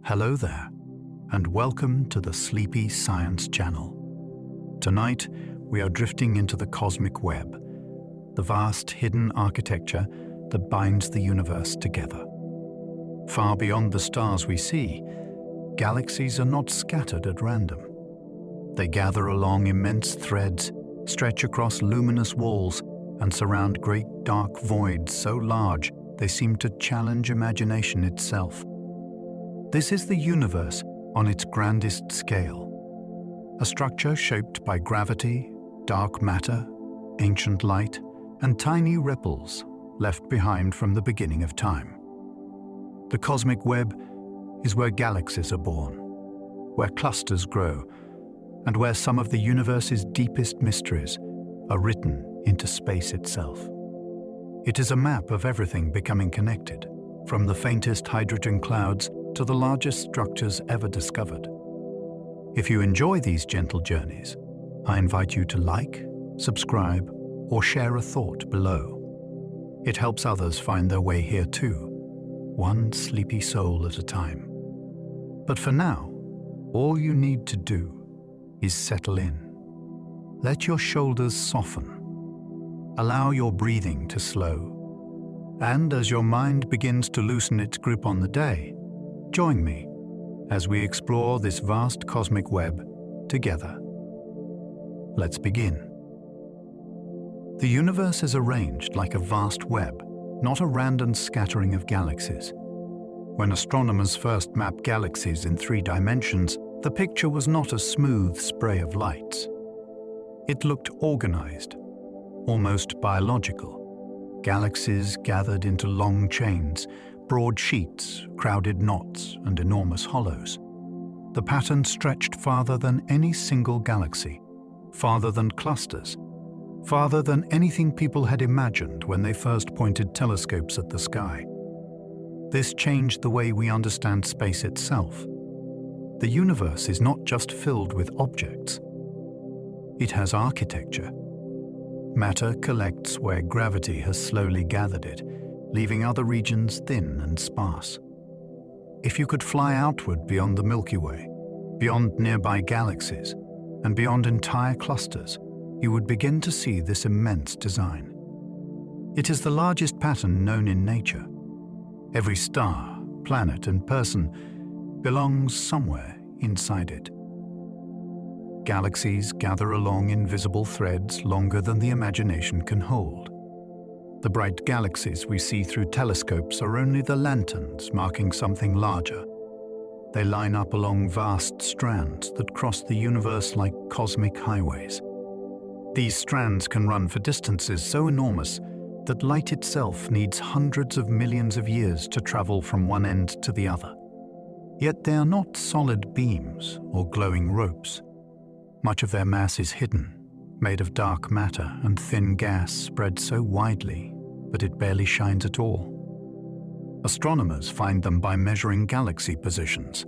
Hello there, and welcome to the Sleepy Science Channel. Tonight, we are drifting into the cosmic web, the vast hidden architecture that binds the universe together. Far beyond the stars we see, galaxies are not scattered at random. They gather along immense threads, stretch across luminous walls, and surround great dark voids so large they seem to challenge imagination itself. This is the universe on its grandest scale, a structure shaped by gravity, dark matter, ancient light, and tiny ripples left behind from the beginning of time. The cosmic web is where galaxies are born, where clusters grow, and where some of the universe's deepest mysteries are written into space itself. It is a map of everything becoming connected, from the faintest hydrogen clouds to the largest structures ever discovered. If you enjoy these gentle journeys, I invite you to like, subscribe, or share a thought below. It helps others find their way here too, one sleepy soul at a time. But for now, all you need to do is settle in. Let your shoulders soften. Allow your breathing to slow. And as your mind begins to loosen its grip on the day, join me as we explore this vast cosmic web together. Let's begin. The universe is arranged like a vast web, not a random scattering of galaxies. When astronomers first mapped galaxies in 3 dimensions, the picture was not a smooth spray of lights. It looked organized, almost biological. Galaxies gathered into long chains, broad sheets, crowded knots, and enormous hollows. The pattern stretched farther than any single galaxy, farther than clusters, farther than anything people had imagined when they first pointed telescopes at the sky. This changed the way we understand space itself. The universe is not just filled with objects. It has architecture. Matter collects where gravity has slowly gathered it, leaving other regions thin and sparse. If you could fly outward beyond the Milky Way, beyond nearby galaxies, and beyond entire clusters, you would begin to see this immense design. It is the largest pattern known in nature. Every star, planet, and person belongs somewhere inside it. Galaxies gather along invisible threads longer than the imagination can hold. The bright galaxies we see through telescopes are only the lanterns marking something larger. They line up along vast strands that cross the universe like cosmic highways. These strands can run for distances so enormous that light itself needs hundreds of millions of years to travel from one end to the other. Yet they are not solid beams or glowing ropes. Much of their mass is hidden, made of dark matter and thin gas spread so widely that it barely shines at all. Astronomers find them by measuring galaxy positions,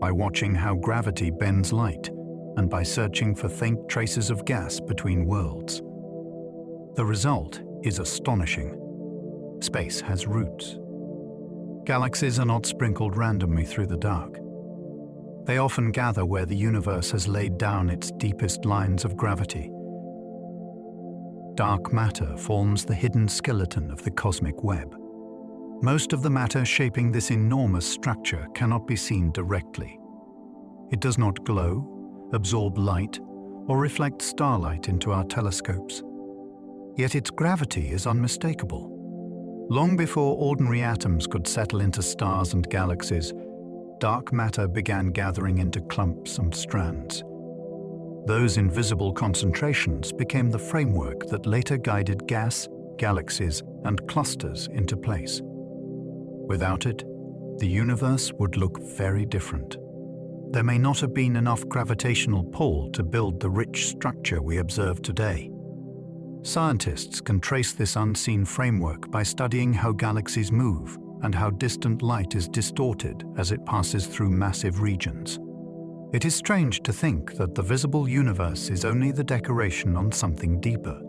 by watching how gravity bends light, and by searching for faint traces of gas between worlds. The result is astonishing. Space has roots. Galaxies are not sprinkled randomly through the dark. They often gather where the universe has laid down its deepest lines of gravity. Dark matter forms the hidden skeleton of the cosmic web. Most of the matter shaping this enormous structure cannot be seen directly. It does not glow, absorb light, or reflect starlight into our telescopes. Yet its gravity is unmistakable. Long before ordinary atoms could settle into stars and galaxies, dark matter began gathering into clumps and strands. Those invisible concentrations became the framework that later guided gas, galaxies, and clusters into place. Without it, the universe would look very different. There may not have been enough gravitational pull to build the rich structure we observe today. Scientists can trace this unseen framework by studying how galaxies move and how distant light is distorted as it passes through massive regions. It is strange to think that the visible universe is only the decoration on something deeper.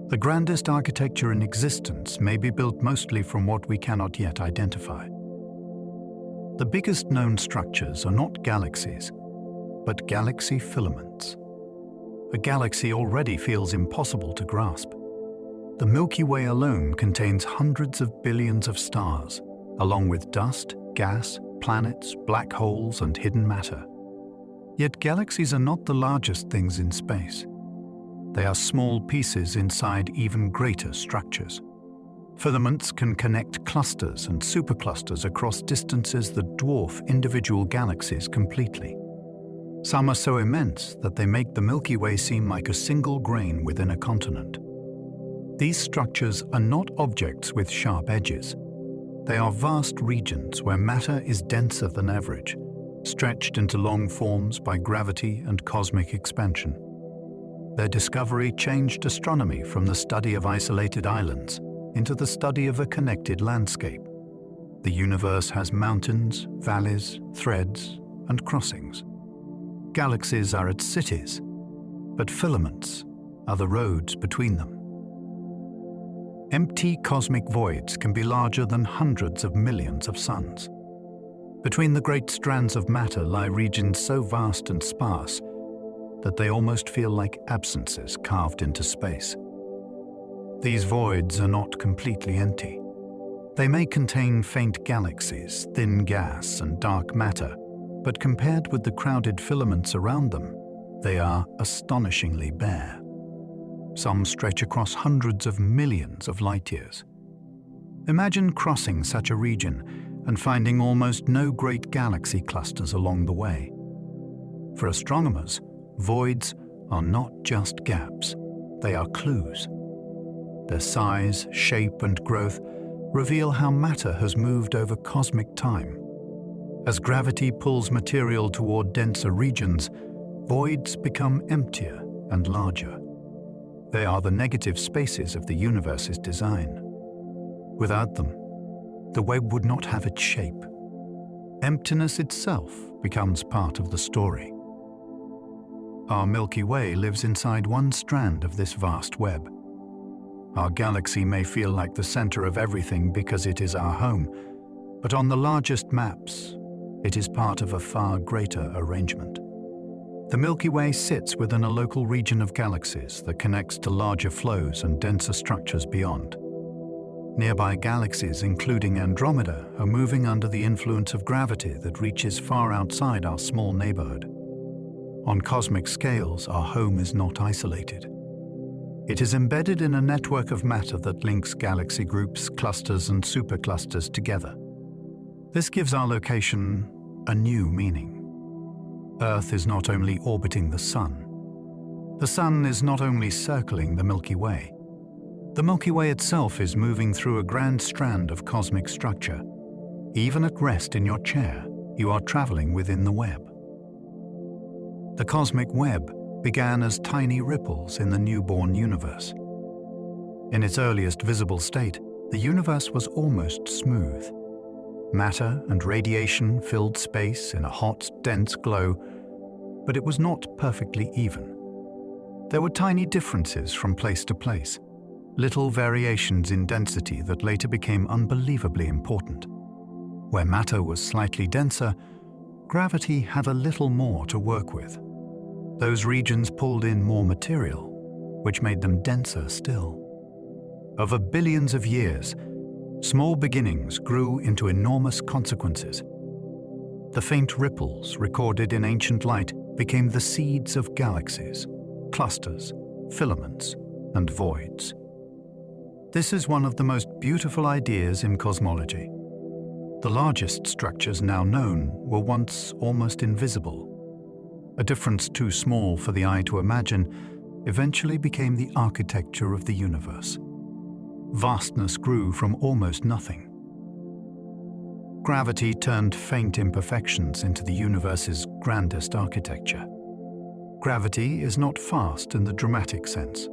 The grandest architecture in existence may be built mostly from what we cannot yet identify. The biggest known structures are not galaxies, but galaxy filaments. A galaxy already feels impossible to grasp. The Milky Way alone contains hundreds of billions of stars, along with dust, gas, planets, black holes, and hidden matter. Yet galaxies are not the largest things in space. They are small pieces inside even greater structures. Filaments can connect clusters and superclusters across distances that dwarf individual galaxies completely. Some are so immense that they make the Milky Way seem like a single grain within a continent. These structures are not objects with sharp edges. They are vast regions where matter is denser than average, stretched into long forms by gravity and cosmic expansion. Their discovery changed astronomy from the study of isolated islands into the study of a connected landscape. The universe has mountains, valleys, threads, and crossings. Galaxies are its cities, but filaments are the roads between them. Empty cosmic voids can be larger than hundreds of millions of suns. Between the great strands of matter lie regions so vast and sparse that they almost feel like absences carved into space. These voids are not completely empty. They may contain faint galaxies, thin gas, and dark matter, but compared with the crowded filaments around them, they are astonishingly bare. Some stretch across hundreds of millions of light years. Imagine crossing such a region and finding almost no great galaxy clusters along the way. For astronomers, voids are not just gaps, they are clues. Their size, shape, and growth reveal how matter has moved over cosmic time. As gravity pulls material toward denser regions, voids become emptier and larger. They are the negative spaces of the universe's design. Without them, the web would not have its shape. Emptiness itself becomes part of the story. Our Milky Way lives inside one strand of this vast web. Our galaxy may feel like the center of everything because it is our home, but on the largest maps, it is part of a far greater arrangement. The Milky Way sits within a local region of galaxies that connects to larger flows and denser structures beyond. Nearby galaxies, including Andromeda, are moving under the influence of gravity that reaches far outside our small neighborhood. On cosmic scales, our home is not isolated. It is embedded in a network of matter that links galaxy groups, clusters, and superclusters together. This gives our location a new meaning. Earth is not only orbiting the Sun. The Sun is not only circling the Milky Way. The Milky Way itself is moving through a grand strand of cosmic structure. Even at rest in your chair, you are traveling within the web. The cosmic web began as tiny ripples in the newborn universe. In its earliest visible state, the universe was almost smooth. Matter and radiation filled space in a hot, dense glow, but it was not perfectly even. There were tiny differences from place to place, little variations in density that later became unbelievably important. Where matter was slightly denser, gravity had a little more to work with. Those regions pulled in more material, which made them denser still. Over billions of years, small beginnings grew into enormous consequences. The faint ripples recorded in ancient light became the seeds of galaxies, clusters, filaments, and voids. This is one of the most beautiful ideas in cosmology. The largest structures now known were once almost invisible. A difference too small for the eye to imagine eventually became the architecture of the universe. Vastness grew from almost nothing. Gravity turned faint imperfections into the universe's grandest architecture. Gravity is not fast in the dramatic sense.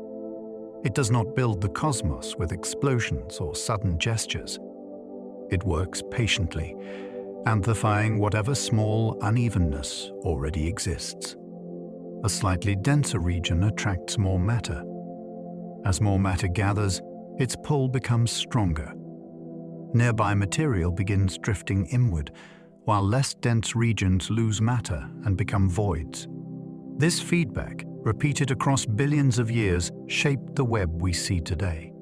It does not build the cosmos with explosions or sudden gestures. It works patiently, amplifying whatever small unevenness already exists. A slightly denser region attracts more matter. As more matter gathers, its pull becomes stronger. Nearby material begins drifting inward, while less dense regions lose matter and become voids. This feedback, repeated across billions of years, shaped the web we see today.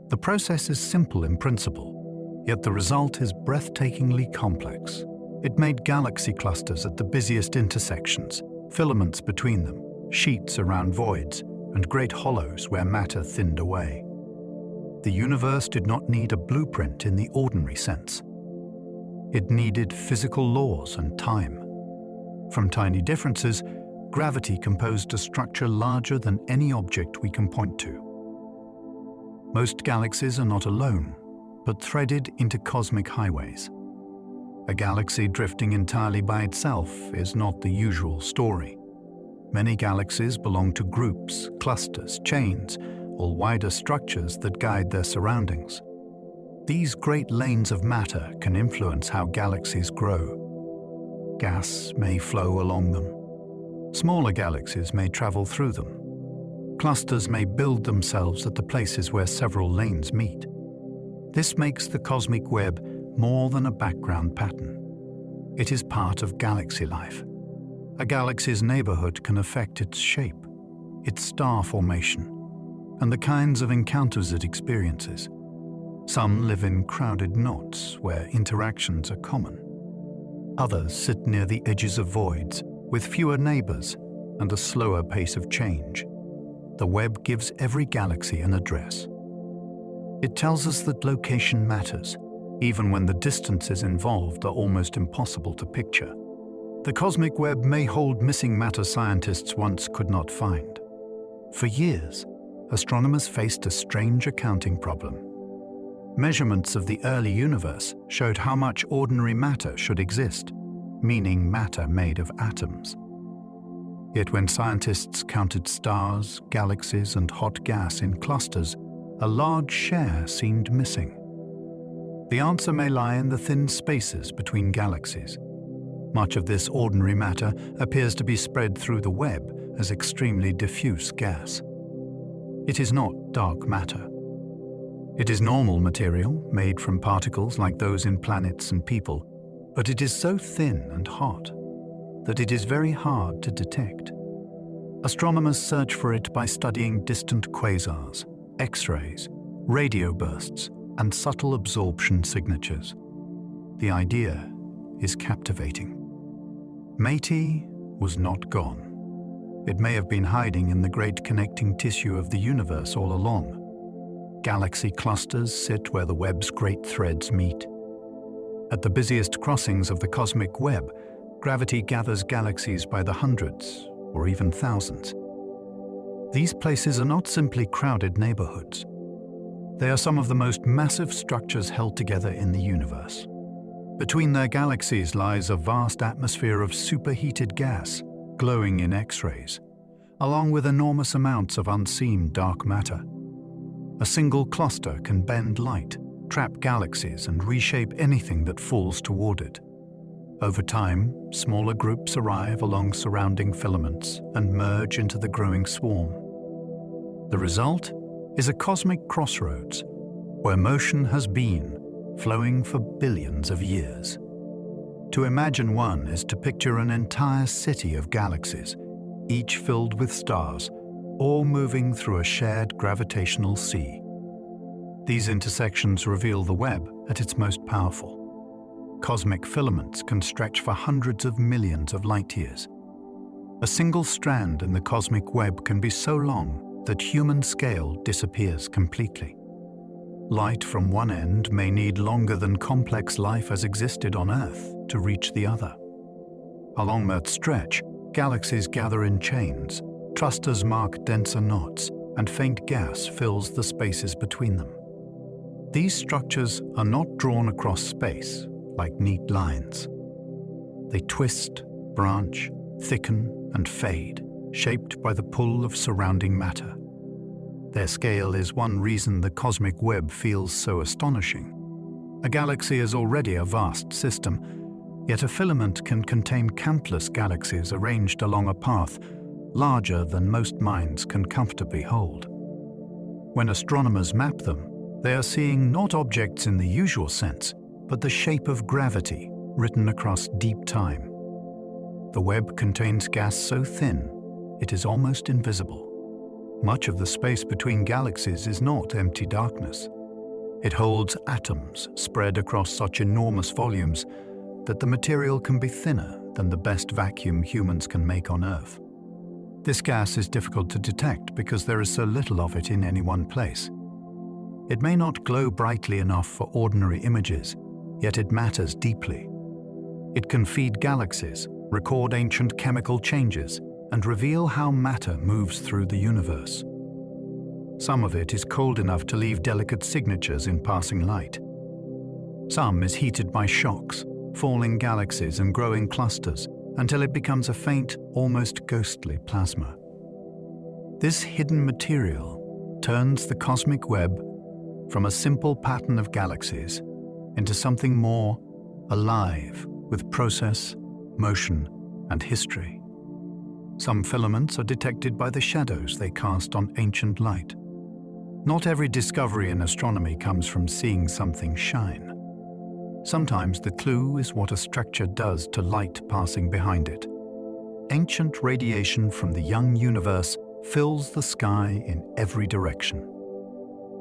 The process is simple in principle, yet the result is breathtakingly complex. It made galaxy clusters at the busiest intersections, filaments between them, sheets around voids, and great hollows where matter thinned away. The universe did not need a blueprint in the ordinary sense. It needed physical laws and time. From tiny differences, gravity composed a structure larger than any object we can point to. Most galaxies are not alone, but threaded into cosmic highways. A galaxy drifting entirely by itself is not the usual story. Many galaxies belong to groups, clusters, chains, or wider structures that guide their surroundings. These great lanes of matter can influence how galaxies grow. Gas may flow along them. Smaller galaxies may travel through them. Clusters may build themselves at the places where several lanes meet. This makes the cosmic web more than a background pattern. It is part of galaxy life. A galaxy's neighborhood can affect its shape, its star formation, and the kinds of encounters it experiences. Some live in crowded knots where interactions are common. Others sit near the edges of voids with fewer neighbors and a slower pace of change. The web gives every galaxy an address. It tells us that location matters, even when the distances involved are almost impossible to picture. The cosmic web may hold missing matter scientists once could not find. For years, astronomers faced a strange accounting problem. Measurements of the early universe showed how much ordinary matter should exist, meaning matter made of atoms. Yet when scientists counted stars, galaxies, and hot gas in clusters, a large share seemed missing. The answer may lie in the thin spaces between galaxies. Much of this ordinary matter appears to be spread through the web as extremely diffuse gas. It is not dark matter. It is normal material made from particles like those in planets and people, but it is so thin and hot that it is very hard to detect. Astronomers search for it by studying distant quasars, X-rays, radio bursts, and subtle absorption signatures. The idea is captivating. Métis was not gone. It may have been hiding in the great connecting tissue of the universe all along. Galaxy clusters sit where the web's great threads meet. At the busiest crossings of the cosmic web, gravity gathers galaxies by the hundreds or even thousands. These places are not simply crowded neighborhoods. They are some of the most massive structures held together in the universe. Between their galaxies lies a vast atmosphere of superheated gas, glowing in X-rays, along with enormous amounts of unseen dark matter. A single cluster can bend light, trap galaxies, and reshape anything that falls toward it. Over time, smaller groups arrive along surrounding filaments and merge into the growing swarm. The result is a cosmic crossroads, where motion has been, flowing for billions of years. To imagine one is to picture an entire city of galaxies, each filled with stars, all moving through a shared gravitational sea. These intersections reveal the web at its most powerful. Cosmic filaments can stretch for hundreds of millions of light years. A single strand in the cosmic web can be so long that human scale disappears completely. Light from one end may need longer than complex life has existed on Earth to reach the other. Along that stretch, galaxies gather in chains, clusters mark denser knots, and faint gas fills the spaces between them. These structures are not drawn across space like neat lines. They twist, branch, thicken, and fade, shaped by the pull of surrounding matter. Their scale is one reason the cosmic web feels so astonishing. A galaxy is already a vast system, yet a filament can contain countless galaxies arranged along a path larger than most minds can comfortably hold. When astronomers map them, they are seeing not objects in the usual sense, but the shape of gravity, written across deep time. The web contains gas so thin, it is almost invisible. Much of the space between galaxies is not empty darkness. It holds atoms spread across such enormous volumes that the material can be thinner than the best vacuum humans can make on Earth. This gas is difficult to detect because there is so little of it in any one place. It may not glow brightly enough for ordinary images, yet it matters deeply. It can feed galaxies, record ancient chemical changes, and reveal how matter moves through the universe. Some of it is cold enough to leave delicate signatures in passing light. Some is heated by shocks, falling galaxies and growing clusters, until it becomes a faint, almost ghostly plasma. This hidden material turns the cosmic web from a simple pattern of galaxies into something more alive with process, motion, and history. Some filaments are detected by the shadows they cast on ancient light. Not every discovery in astronomy comes from seeing something shine. Sometimes the clue is what a structure does to light passing behind it. Ancient radiation from the young universe fills the sky in every direction.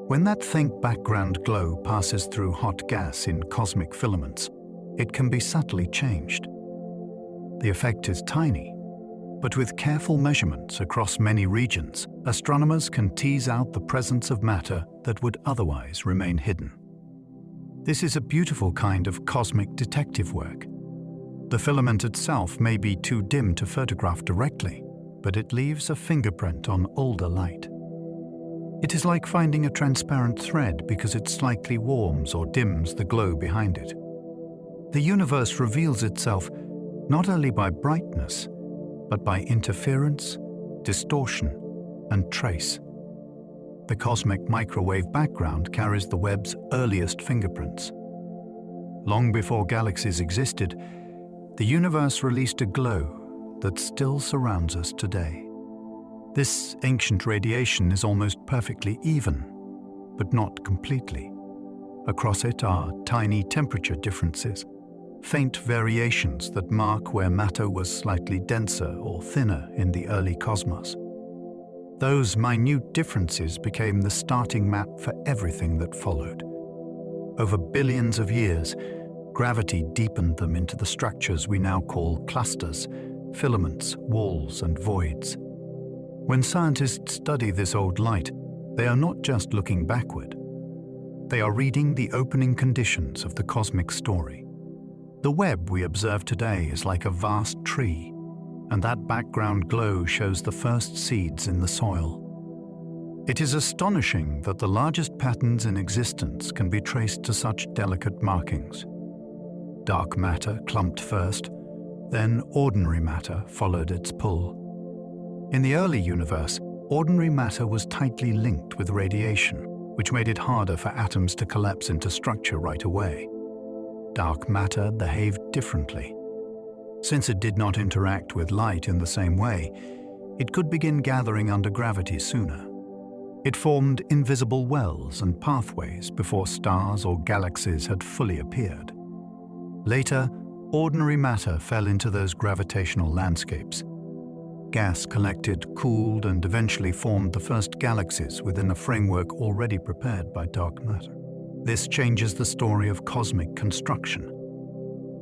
When that faint background glow passes through hot gas in cosmic filaments, it can be subtly changed. The effect is tiny, but with careful measurements across many regions, astronomers can tease out the presence of matter that would otherwise remain hidden. This is a beautiful kind of cosmic detective work. The filament itself may be too dim to photograph directly, but it leaves a fingerprint on older light. It is like finding a transparent thread because it slightly warms or dims the glow behind it. The universe reveals itself not only by brightness, but by interference, distortion, and trace. The cosmic microwave background carries the web's earliest fingerprints. Long before galaxies existed, the universe released a glow that still surrounds us today. This ancient radiation is almost perfectly even, but not completely. Across it are tiny temperature differences, faint variations that mark where matter was slightly denser or thinner in the early cosmos. Those minute differences became the starting map for everything that followed. Over billions of years, gravity deepened them into the structures we now call clusters, filaments, walls, and voids. When scientists study this old light, they are not just looking backward. They are reading the opening conditions of the cosmic story. The web we observe today is like a vast tree, and that background glow shows the first seeds in the soil. It is astonishing that the largest patterns in existence can be traced to such delicate markings. Dark matter clumped first, then ordinary matter followed its pull. In the early universe, ordinary matter was tightly linked with radiation, which made it harder for atoms to collapse into structure right away. Dark matter behaved differently. Since it did not interact with light in the same way, it could begin gathering under gravity sooner. It formed invisible wells and pathways before stars or galaxies had fully appeared. Later, ordinary matter fell into those gravitational landscapes. Gas collected, cooled, and eventually formed the first galaxies within a framework already prepared by dark matter. This changes the story of cosmic construction.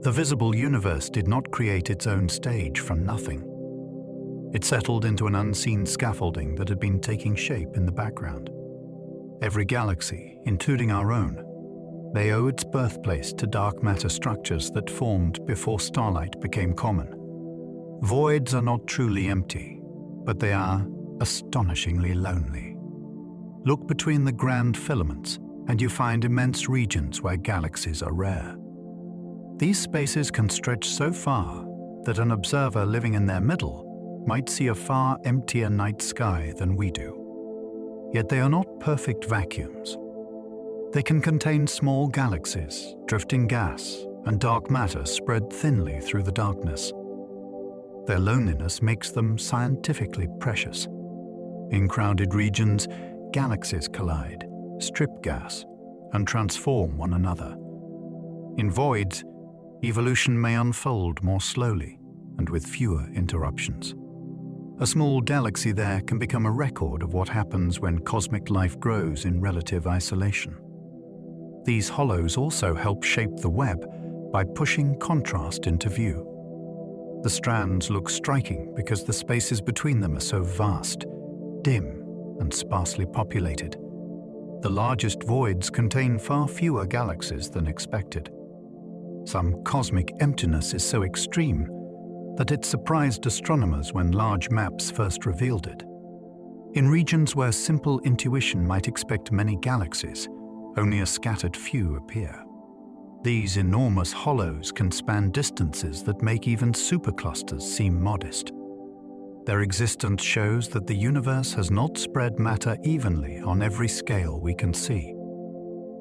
The visible universe did not create its own stage from nothing. It settled into an unseen scaffolding that had been taking shape in the background. Every galaxy, including our own, may owe its birthplace to dark matter structures that formed before starlight became common. Voids are not truly empty, but they are astonishingly lonely. Look between the grand filaments, and you find immense regions where galaxies are rare. These spaces can stretch so far that an observer living in their middle might see a far emptier night sky than we do. Yet they are not perfect vacuums. They can contain small galaxies, drifting gas, and dark matter spread thinly through the darkness. Their loneliness makes them scientifically precious. In crowded regions, galaxies collide, strip gas, and transform one another. In voids, evolution may unfold more slowly and with fewer interruptions. A small galaxy there can become a record of what happens when cosmic life grows in relative isolation. These hollows also help shape the web by pushing contrast into view. The strands look striking because the spaces between them are so vast, dim, and sparsely populated. The largest voids contain far fewer galaxies than expected. Some cosmic emptiness is so extreme that it surprised astronomers when large maps first revealed it. In regions where simple intuition might expect many galaxies, only a scattered few appear. These enormous hollows can span distances that make even superclusters seem modest. Their existence shows that the universe has not spread matter evenly on every scale we can see.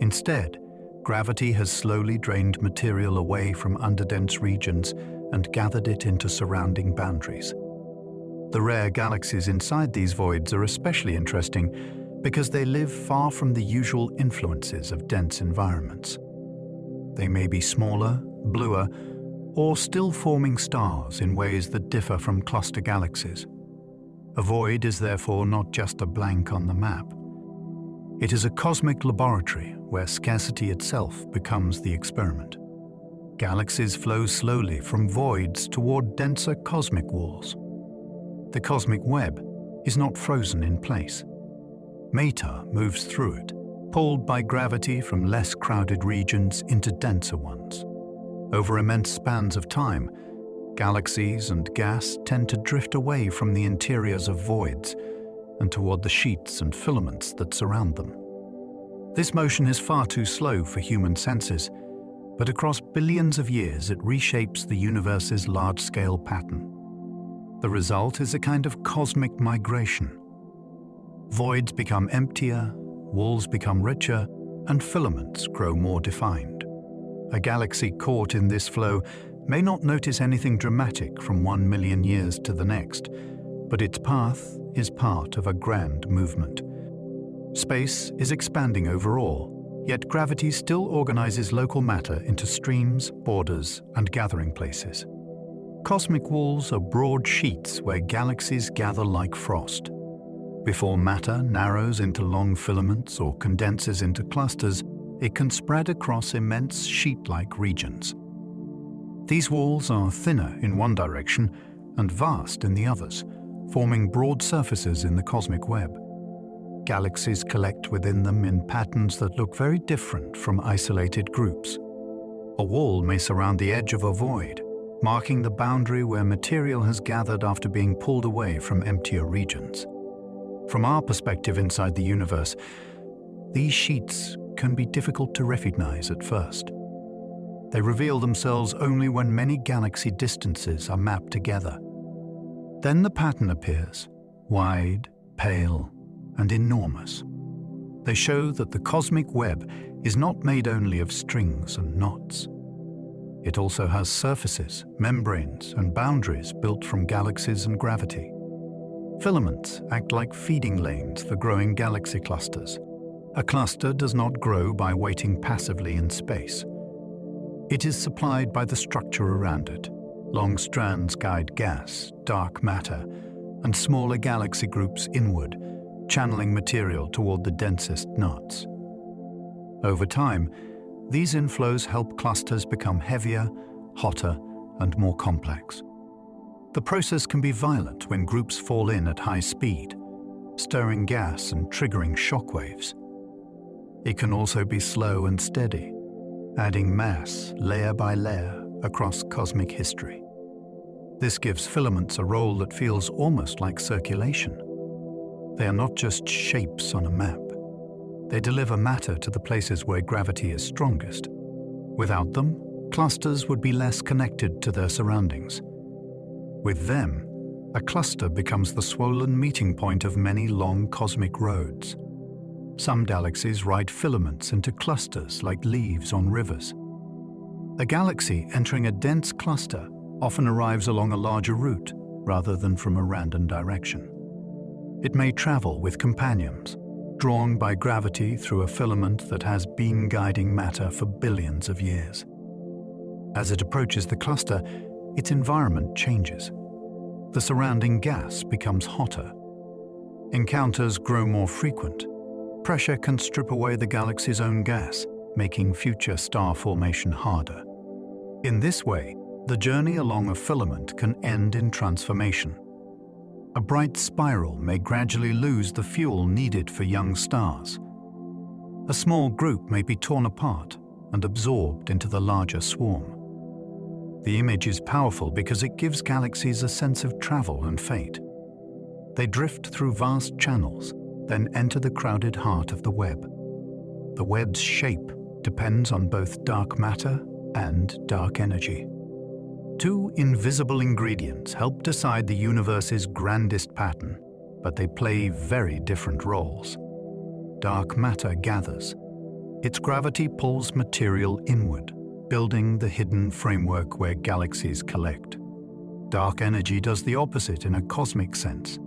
Instead, gravity has slowly drained material away from underdense regions and gathered it into surrounding boundaries. The rare galaxies inside these voids are especially interesting because they live far from the usual influences of dense environments. They may be smaller, bluer, or still forming stars in ways that differ from cluster galaxies. A void is therefore not just a blank on the map. It is a cosmic laboratory where scarcity itself becomes the experiment. Galaxies flow slowly from voids toward denser cosmic walls. The cosmic web is not frozen in place. Matter moves through it, pulled by gravity from less crowded regions into denser ones. Over immense spans of time, galaxies and gas tend to drift away from the interiors of voids and toward the sheets and filaments that surround them. This motion is far too slow for human senses, but across billions of years it reshapes the universe's large-scale pattern. The result is a kind of cosmic migration. Voids become emptier, walls become richer, and filaments grow more defined. A galaxy caught in this flow may not notice anything dramatic from 1 million years to the next, but its path is part of a grand movement. Space is expanding overall, yet gravity still organizes local matter into streams, borders, and gathering places. Cosmic walls are broad sheets where galaxies gather like frost. Before matter narrows into long filaments or condenses into clusters, it can spread across immense sheet-like regions. These walls are thinner in one direction and vast in the others, forming broad surfaces in the cosmic web. Galaxies collect within them in patterns that look very different from isolated groups. A wall may surround the edge of a void, marking the boundary where material has gathered after being pulled away from emptier regions. From our perspective inside the universe, these sheets can be difficult to recognize at first. They reveal themselves only when many galaxy distances are mapped together. Then the pattern appears, wide, pale, and enormous. They show that the cosmic web is not made only of strings and knots. It also has surfaces, membranes, and boundaries built from galaxies and gravity. Filaments act like feeding lanes for growing galaxy clusters. A cluster does not grow by waiting passively in space. It is supplied by the structure around it. Long strands guide gas, dark matter, and smaller galaxy groups inward, channeling material toward the densest knots. Over time, these inflows help clusters become heavier, hotter, and more complex. The process can be violent when groups fall in at high speed, stirring gas and triggering shockwaves. It can also be slow and steady, adding mass layer by layer across cosmic history. This gives filaments a role that feels almost like circulation. They are not just shapes on a map. They deliver matter to the places where gravity is strongest. Without them, clusters would be less connected to their surroundings. With them, a cluster becomes the swollen meeting point of many long cosmic roads. Some galaxies ride filaments into clusters like leaves on rivers. A galaxy entering a dense cluster often arrives along a larger route rather than from a random direction. It may travel with companions, drawn by gravity through a filament that has been guiding matter for billions of years. As it approaches the cluster, its environment changes. The surrounding gas becomes hotter. Encounters grow more frequent. Pressure can strip away the galaxy's own gas, making future star formation harder. In this way, the journey along a filament can end in transformation. A bright spiral may gradually lose the fuel needed for young stars. A small group may be torn apart and absorbed into the larger swarm. The image is powerful because it gives galaxies a sense of travel and fate. They drift through vast channels, then enter the crowded heart of the web. The web's shape depends on both dark matter and dark energy. Two invisible ingredients help decide the universe's grandest pattern, but they play very different roles. Dark matter gathers. Its gravity pulls material inward, building the hidden framework where galaxies collect. Dark energy does the opposite in a cosmic sense.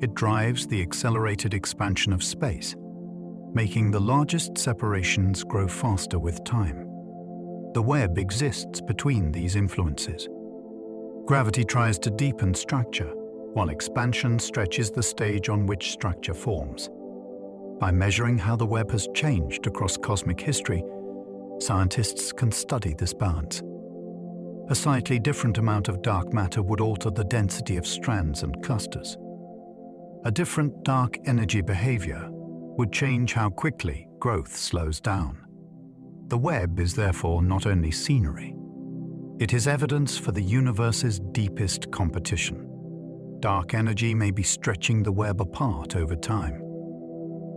It drives the accelerated expansion of space, making the largest separations grow faster with time. The web exists between these influences. Gravity tries to deepen structure, while expansion stretches the stage on which structure forms. By measuring how the web has changed across cosmic history, scientists can study this balance. A slightly different amount of dark matter would alter the density of strands and clusters. A different dark energy behavior would change how quickly growth slows down. The web is therefore not only scenery. It is evidence for the universe's deepest competition. Dark energy may be stretching the web apart over time.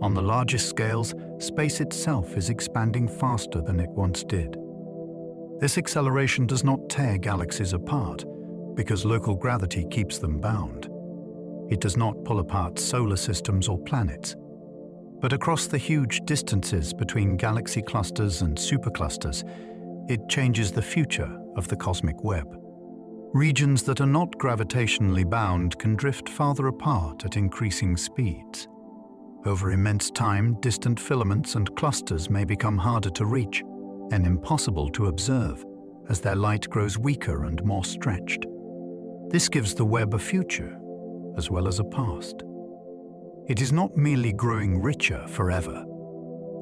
On the largest scales, space itself is expanding faster than it once did. This acceleration does not tear galaxies apart, because local gravity keeps them bound. It does not pull apart solar systems or planets. But across the huge distances between galaxy clusters and superclusters, it changes the future of the cosmic web. Regions that are not gravitationally bound can drift farther apart at increasing speeds. Over immense time, distant filaments and clusters may become harder to reach and impossible to observe as their light grows weaker and more stretched. This gives the web a future as well as a past. It is not merely growing richer forever.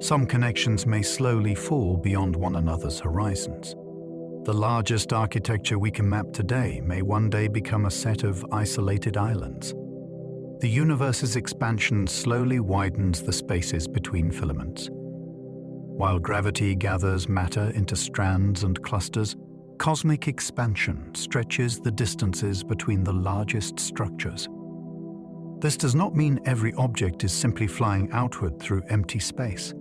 Some connections may slowly fall beyond one another's horizons. The largest architecture we can map today may one day become a set of isolated islands. The universe's expansion slowly widens the spaces between filaments. While gravity gathers matter into strands and clusters, cosmic expansion stretches the distances between the largest structures. This does not mean every object is simply flying outward through empty space.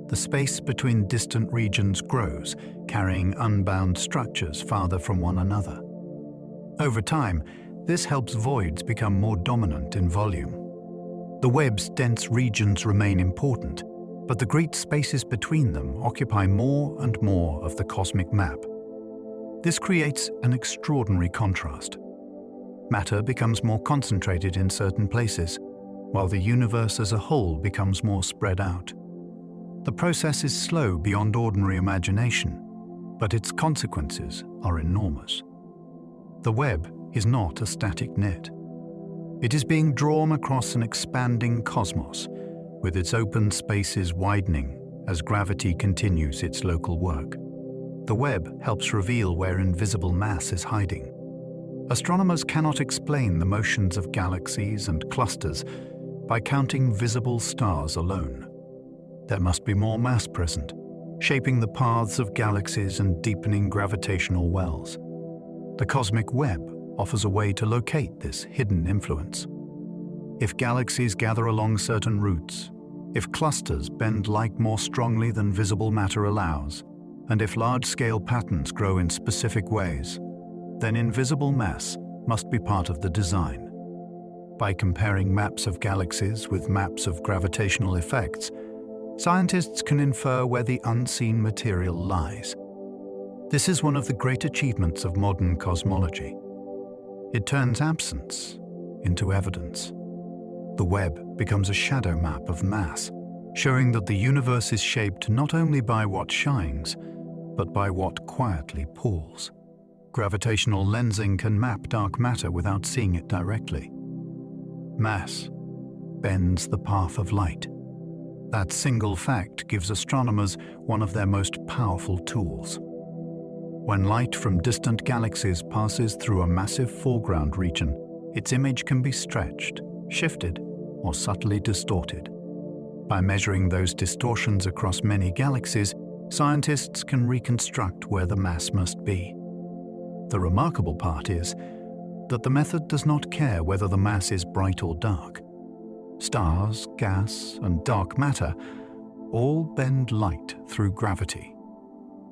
The space between distant regions grows, carrying unbound structures farther from one another. Over time, this helps voids become more dominant in volume. The web's dense regions remain important, but the great spaces between them occupy more and more of the cosmic map. This creates an extraordinary contrast. Matter becomes more concentrated in certain places, while the universe as a whole becomes more spread out. The process is slow beyond ordinary imagination, but its consequences are enormous. The web is not a static net. It is being drawn across an expanding cosmos, with its open spaces widening as gravity continues its local work. The web helps reveal where invisible mass is hiding. Astronomers cannot explain the motions of galaxies and clusters by counting visible stars alone. There must be more mass present, shaping the paths of galaxies and deepening gravitational wells. The cosmic web offers a way to locate this hidden influence. If galaxies gather along certain routes, if clusters bend light more strongly than visible matter allows, and if large-scale patterns grow in specific ways, then invisible mass must be part of the design. By comparing maps of galaxies with maps of gravitational effects, scientists can infer where the unseen material lies. This is one of the great achievements of modern cosmology. It turns absence into evidence. The web becomes a shadow map of mass, showing that the universe is shaped not only by what shines, but by what quietly pulls. Gravitational lensing can map dark matter without seeing it directly. Mass bends the path of light. That single fact gives astronomers one of their most powerful tools. When light from distant galaxies passes through a massive foreground region, its image can be stretched, shifted, or subtly distorted. By measuring those distortions across many galaxies, scientists can reconstruct where the mass must be. The remarkable part is that the method does not care whether the mass is bright or dark. Stars, gas, and dark matter all bend light through gravity.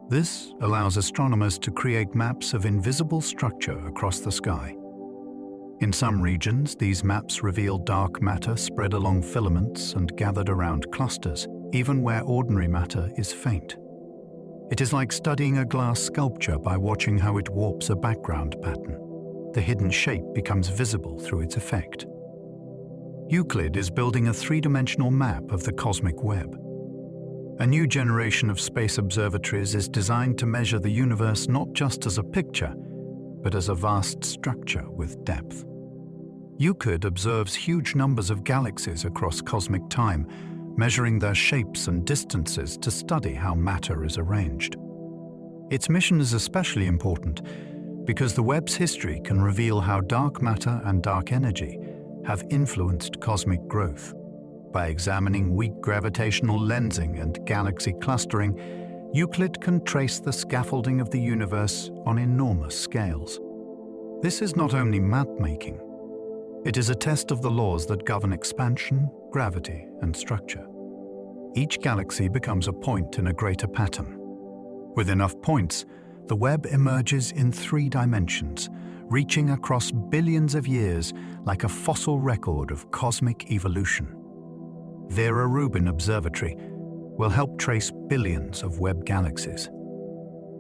This allows astronomers to create maps of invisible structure across the sky. In some regions, these maps reveal dark matter spread along filaments and gathered around clusters, even where ordinary matter is faint. It is like studying a glass sculpture by watching how it warps a background pattern. The hidden shape becomes visible through its effect. Euclid is building a three-dimensional map of the cosmic web. A new generation of space observatories is designed to measure the universe not just as a picture, but as a vast structure with depth. Euclid observes huge numbers of galaxies across cosmic time, measuring their shapes and distances to study how matter is arranged. Its mission is especially important because the web's history can reveal how dark matter and dark energy have influenced cosmic growth. By examining weak gravitational lensing and galaxy clustering, Euclid can trace the scaffolding of the universe on enormous scales. This is not only map-making, it is a test of the laws that govern expansion, gravity, and structure. Each galaxy becomes a point in a greater pattern. With enough points, the web emerges in 3 dimensions, reaching across billions of years like a fossil record of cosmic evolution. Vera Rubin Observatory will help trace billions of web galaxies.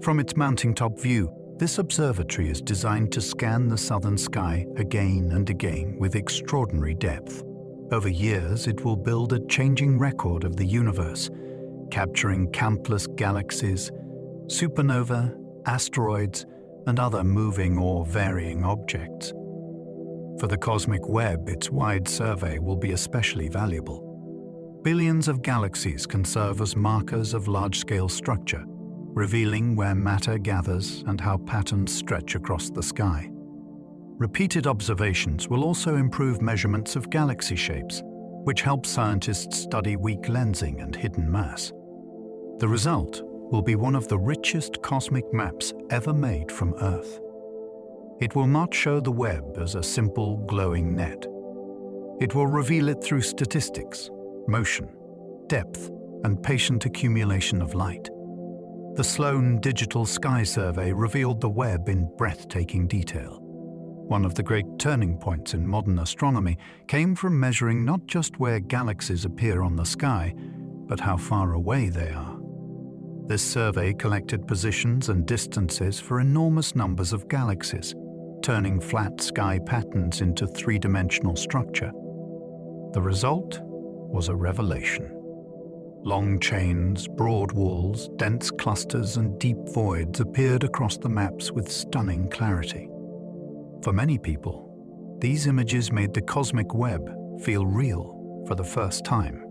From its mountaintop view, this observatory is designed to scan the southern sky again and again with extraordinary depth. Over years, it will build a changing record of the universe, capturing countless galaxies, supernova, asteroids, and other moving or varying objects. For the cosmic web, its wide survey will be especially valuable. Billions of galaxies can serve as markers of large-scale structure, revealing where matter gathers and how patterns stretch across the sky. Repeated observations will also improve measurements of galaxy shapes, which help scientists study weak lensing and hidden mass. The result will be one of the richest cosmic maps ever made from Earth. It will not show the web as a simple glowing net. It will reveal it through statistics, motion, depth, and patient accumulation of light. The Sloan Digital Sky Survey revealed the web in breathtaking detail. One of the great turning points in modern astronomy came from measuring not just where galaxies appear on the sky, but how far away they are. This survey collected positions and distances for enormous numbers of galaxies, turning flat sky patterns into 3-dimensional structure. The result was a revelation. Long chains, broad walls, dense clusters, and deep voids appeared across the maps with stunning clarity. For many people, these images made the cosmic web feel real for the first time.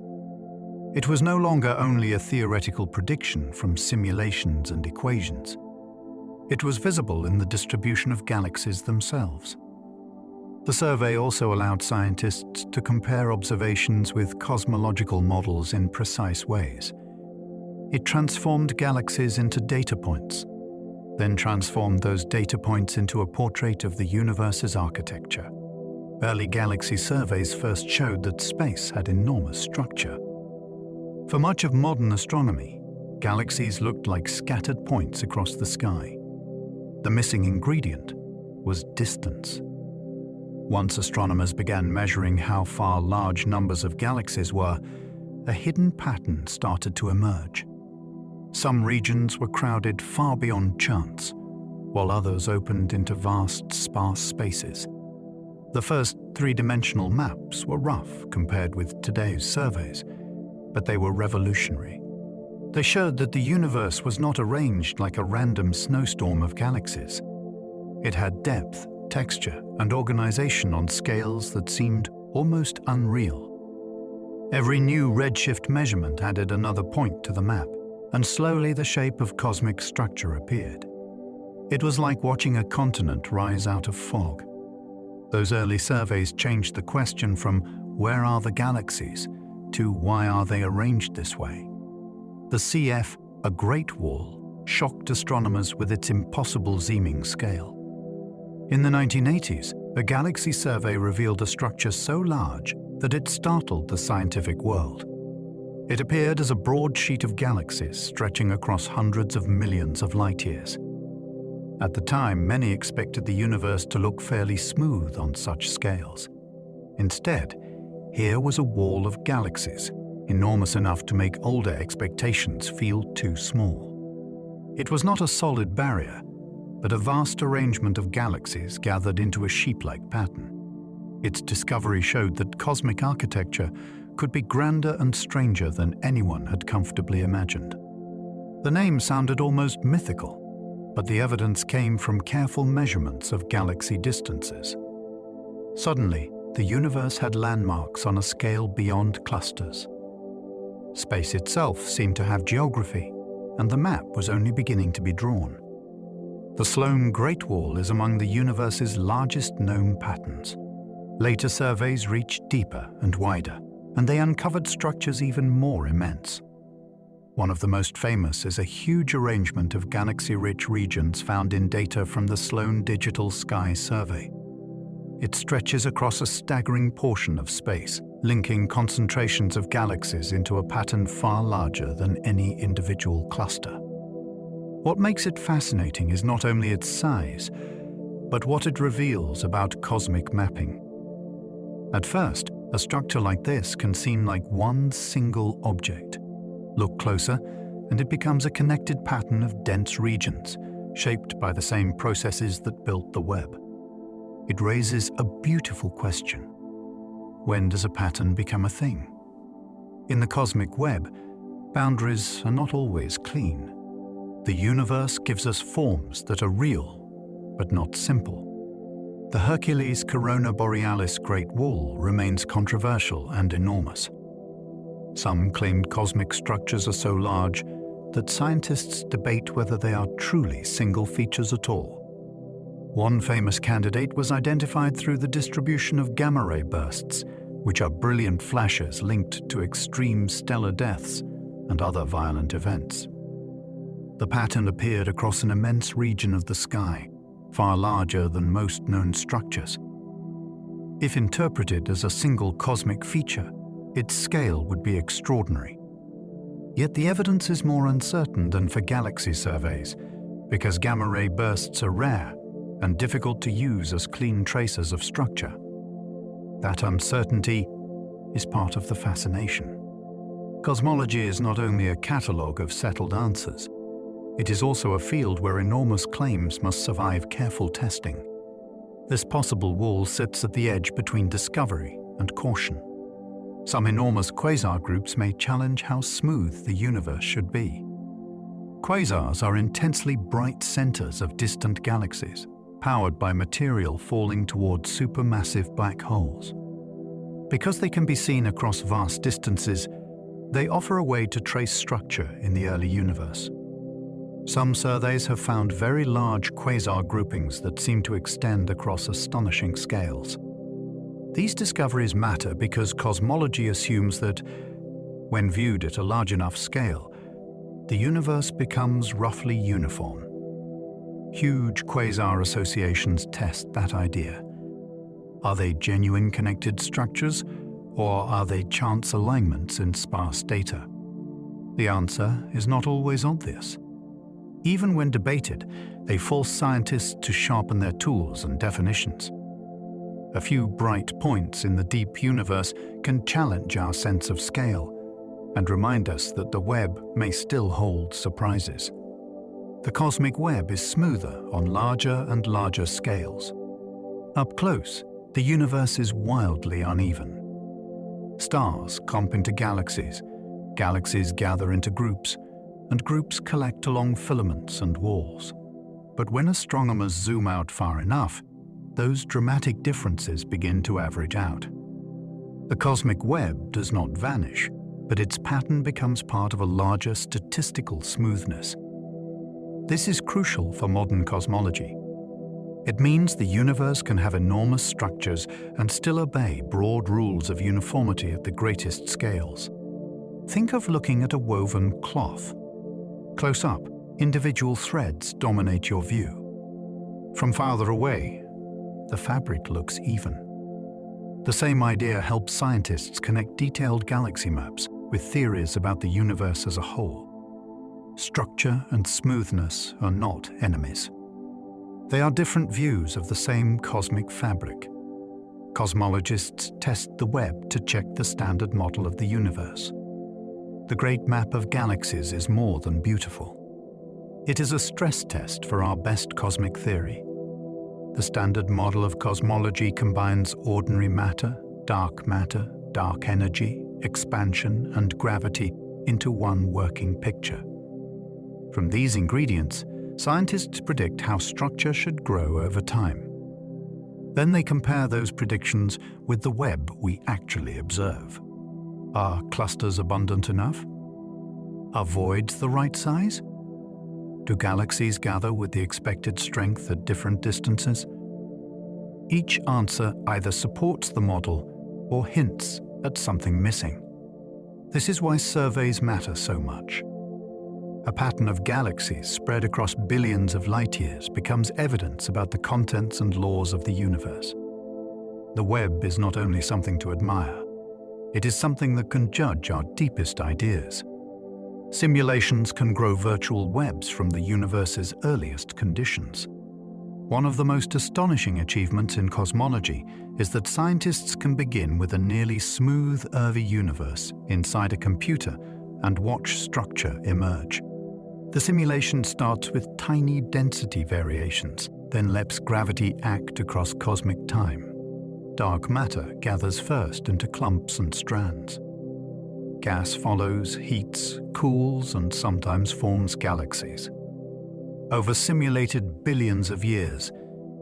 It was no longer only a theoretical prediction from simulations and equations. It was visible in the distribution of galaxies themselves. The survey also allowed scientists to compare observations with cosmological models in precise ways. It transformed galaxies into data points, then transformed those data points into a portrait of the universe's architecture. Early galaxy surveys first showed that space had enormous structure. For much of modern astronomy, galaxies looked like scattered points across the sky. The missing ingredient was distance. Once astronomers began measuring how far large numbers of galaxies were, a hidden pattern started to emerge. Some regions were crowded far beyond chance, while others opened into vast, sparse spaces. The first 3-dimensional maps were rough compared with today's surveys, but they were revolutionary. They showed that the universe was not arranged like a random snowstorm of galaxies. It had depth, texture, and organization on scales that seemed almost unreal. Every new redshift measurement added another point to the map, and slowly the shape of cosmic structure appeared. It was like watching a continent rise out of fog. Those early surveys changed the question from "where are the galaxies?" to "why are they arranged this way?" The CF, a Great Wall, shocked astronomers with its impossible seeming scale. In the 1980s, a galaxy survey revealed a structure so large that it startled the scientific world. It appeared as a broad sheet of galaxies stretching across hundreds of millions of light-years. At the time, many expected the universe to look fairly smooth on such scales. Instead, here was a wall of galaxies, enormous enough to make older expectations feel too small. It was not a solid barrier, but a vast arrangement of galaxies gathered into a sheep-like pattern. Its discovery showed that cosmic architecture could be grander and stranger than anyone had comfortably imagined. The name sounded almost mythical, but the evidence came from careful measurements of galaxy distances. Suddenly, the universe had landmarks on a scale beyond clusters. Space itself seemed to have geography, and the map was only beginning to be drawn. The Sloan Great Wall is among the universe's largest known patterns. Later surveys reached deeper and wider, and they uncovered structures even more immense. One of the most famous is a huge arrangement of galaxy-rich regions found in data from the Sloan Digital Sky Survey. It stretches across a staggering portion of space, linking concentrations of galaxies into a pattern far larger than any individual cluster. What makes it fascinating is not only its size, but what it reveals about cosmic mapping. At first, a structure like this can seem like one single object. Look closer, and it becomes a connected pattern of dense regions, shaped by the same processes that built the web. It raises a beautiful question. When does a pattern become a thing? In the cosmic web, boundaries are not always clean. The universe gives us forms that are real, but not simple. The Hercules Corona Borealis Great Wall remains controversial and enormous. Some claimed cosmic structures are so large that scientists debate whether they are truly single features at all. One famous candidate was identified through the distribution of gamma-ray bursts, which are brilliant flashes linked to extreme stellar deaths and other violent events. The pattern appeared across an immense region of the sky, far larger than most known structures. If interpreted as a single cosmic feature, its scale would be extraordinary. Yet the evidence is more uncertain than for galaxy surveys, because gamma-ray bursts are rare and difficult to use as clean tracers of structure. That uncertainty is part of the fascination. Cosmology is not only a catalogue of settled answers, it is also a field where enormous claims must survive careful testing. This possible wall sits at the edge between discovery and caution. Some enormous quasar groups may challenge how smooth the universe should be. Quasars are intensely bright centers of distant galaxies, powered by material falling towards supermassive black holes. Because they can be seen across vast distances, they offer a way to trace structure in the early universe. Some surveys have found very large quasar groupings that seem to extend across astonishing scales. These discoveries matter because cosmology assumes that, when viewed at a large enough scale, the universe becomes roughly uniform. Huge quasar associations test that idea. Are they genuine connected structures, or are they chance alignments in sparse data? The answer is not always obvious. Even when debated, they force scientists to sharpen their tools and definitions. A few bright points in the deep universe can challenge our sense of scale and remind us that the web may still hold surprises. The cosmic web is smoother on larger and larger scales. Up close, the universe is wildly uneven. Stars comp into galaxies, galaxies gather into groups, and groups collect along filaments and walls. But when astronomers zoom out far enough, those dramatic differences begin to average out. The cosmic web does not vanish, but its pattern becomes part of a larger statistical smoothness. This is crucial for modern cosmology. It means the universe can have enormous structures and still obey broad rules of uniformity at the greatest scales. Think of looking at a woven cloth. Close up, individual threads dominate your view. From farther away, the fabric looks even. The same idea helps scientists connect detailed galaxy maps with theories about the universe as a whole. Structure and smoothness are not enemies. They are different views of the same cosmic fabric. Cosmologists test the web to check the standard model of the universe. The great map of galaxies is more than beautiful. It is a stress test for our best cosmic theory. The standard model of cosmology combines ordinary matter, dark energy, expansion, and gravity into one working picture. From these ingredients, scientists predict how structure should grow over time. Then they compare those predictions with the web we actually observe. Are clusters abundant enough? Are voids the right size? Do galaxies gather with the expected strength at different distances? Each answer either supports the model or hints at something missing. This is why surveys matter so much. A pattern of galaxies spread across billions of light years becomes evidence about the contents and laws of the universe. The web is not only something to admire, it is something that can judge our deepest ideas. Simulations can grow virtual webs from the universe's earliest conditions. One of the most astonishing achievements in cosmology is that scientists can begin with a nearly smooth, earthy universe inside a computer and watch structure emerge. The simulation starts with tiny density variations, then lets gravity act across cosmic time. Dark matter gathers first into clumps and strands. Gas follows, heats, cools, and sometimes forms galaxies. Over simulated billions of years,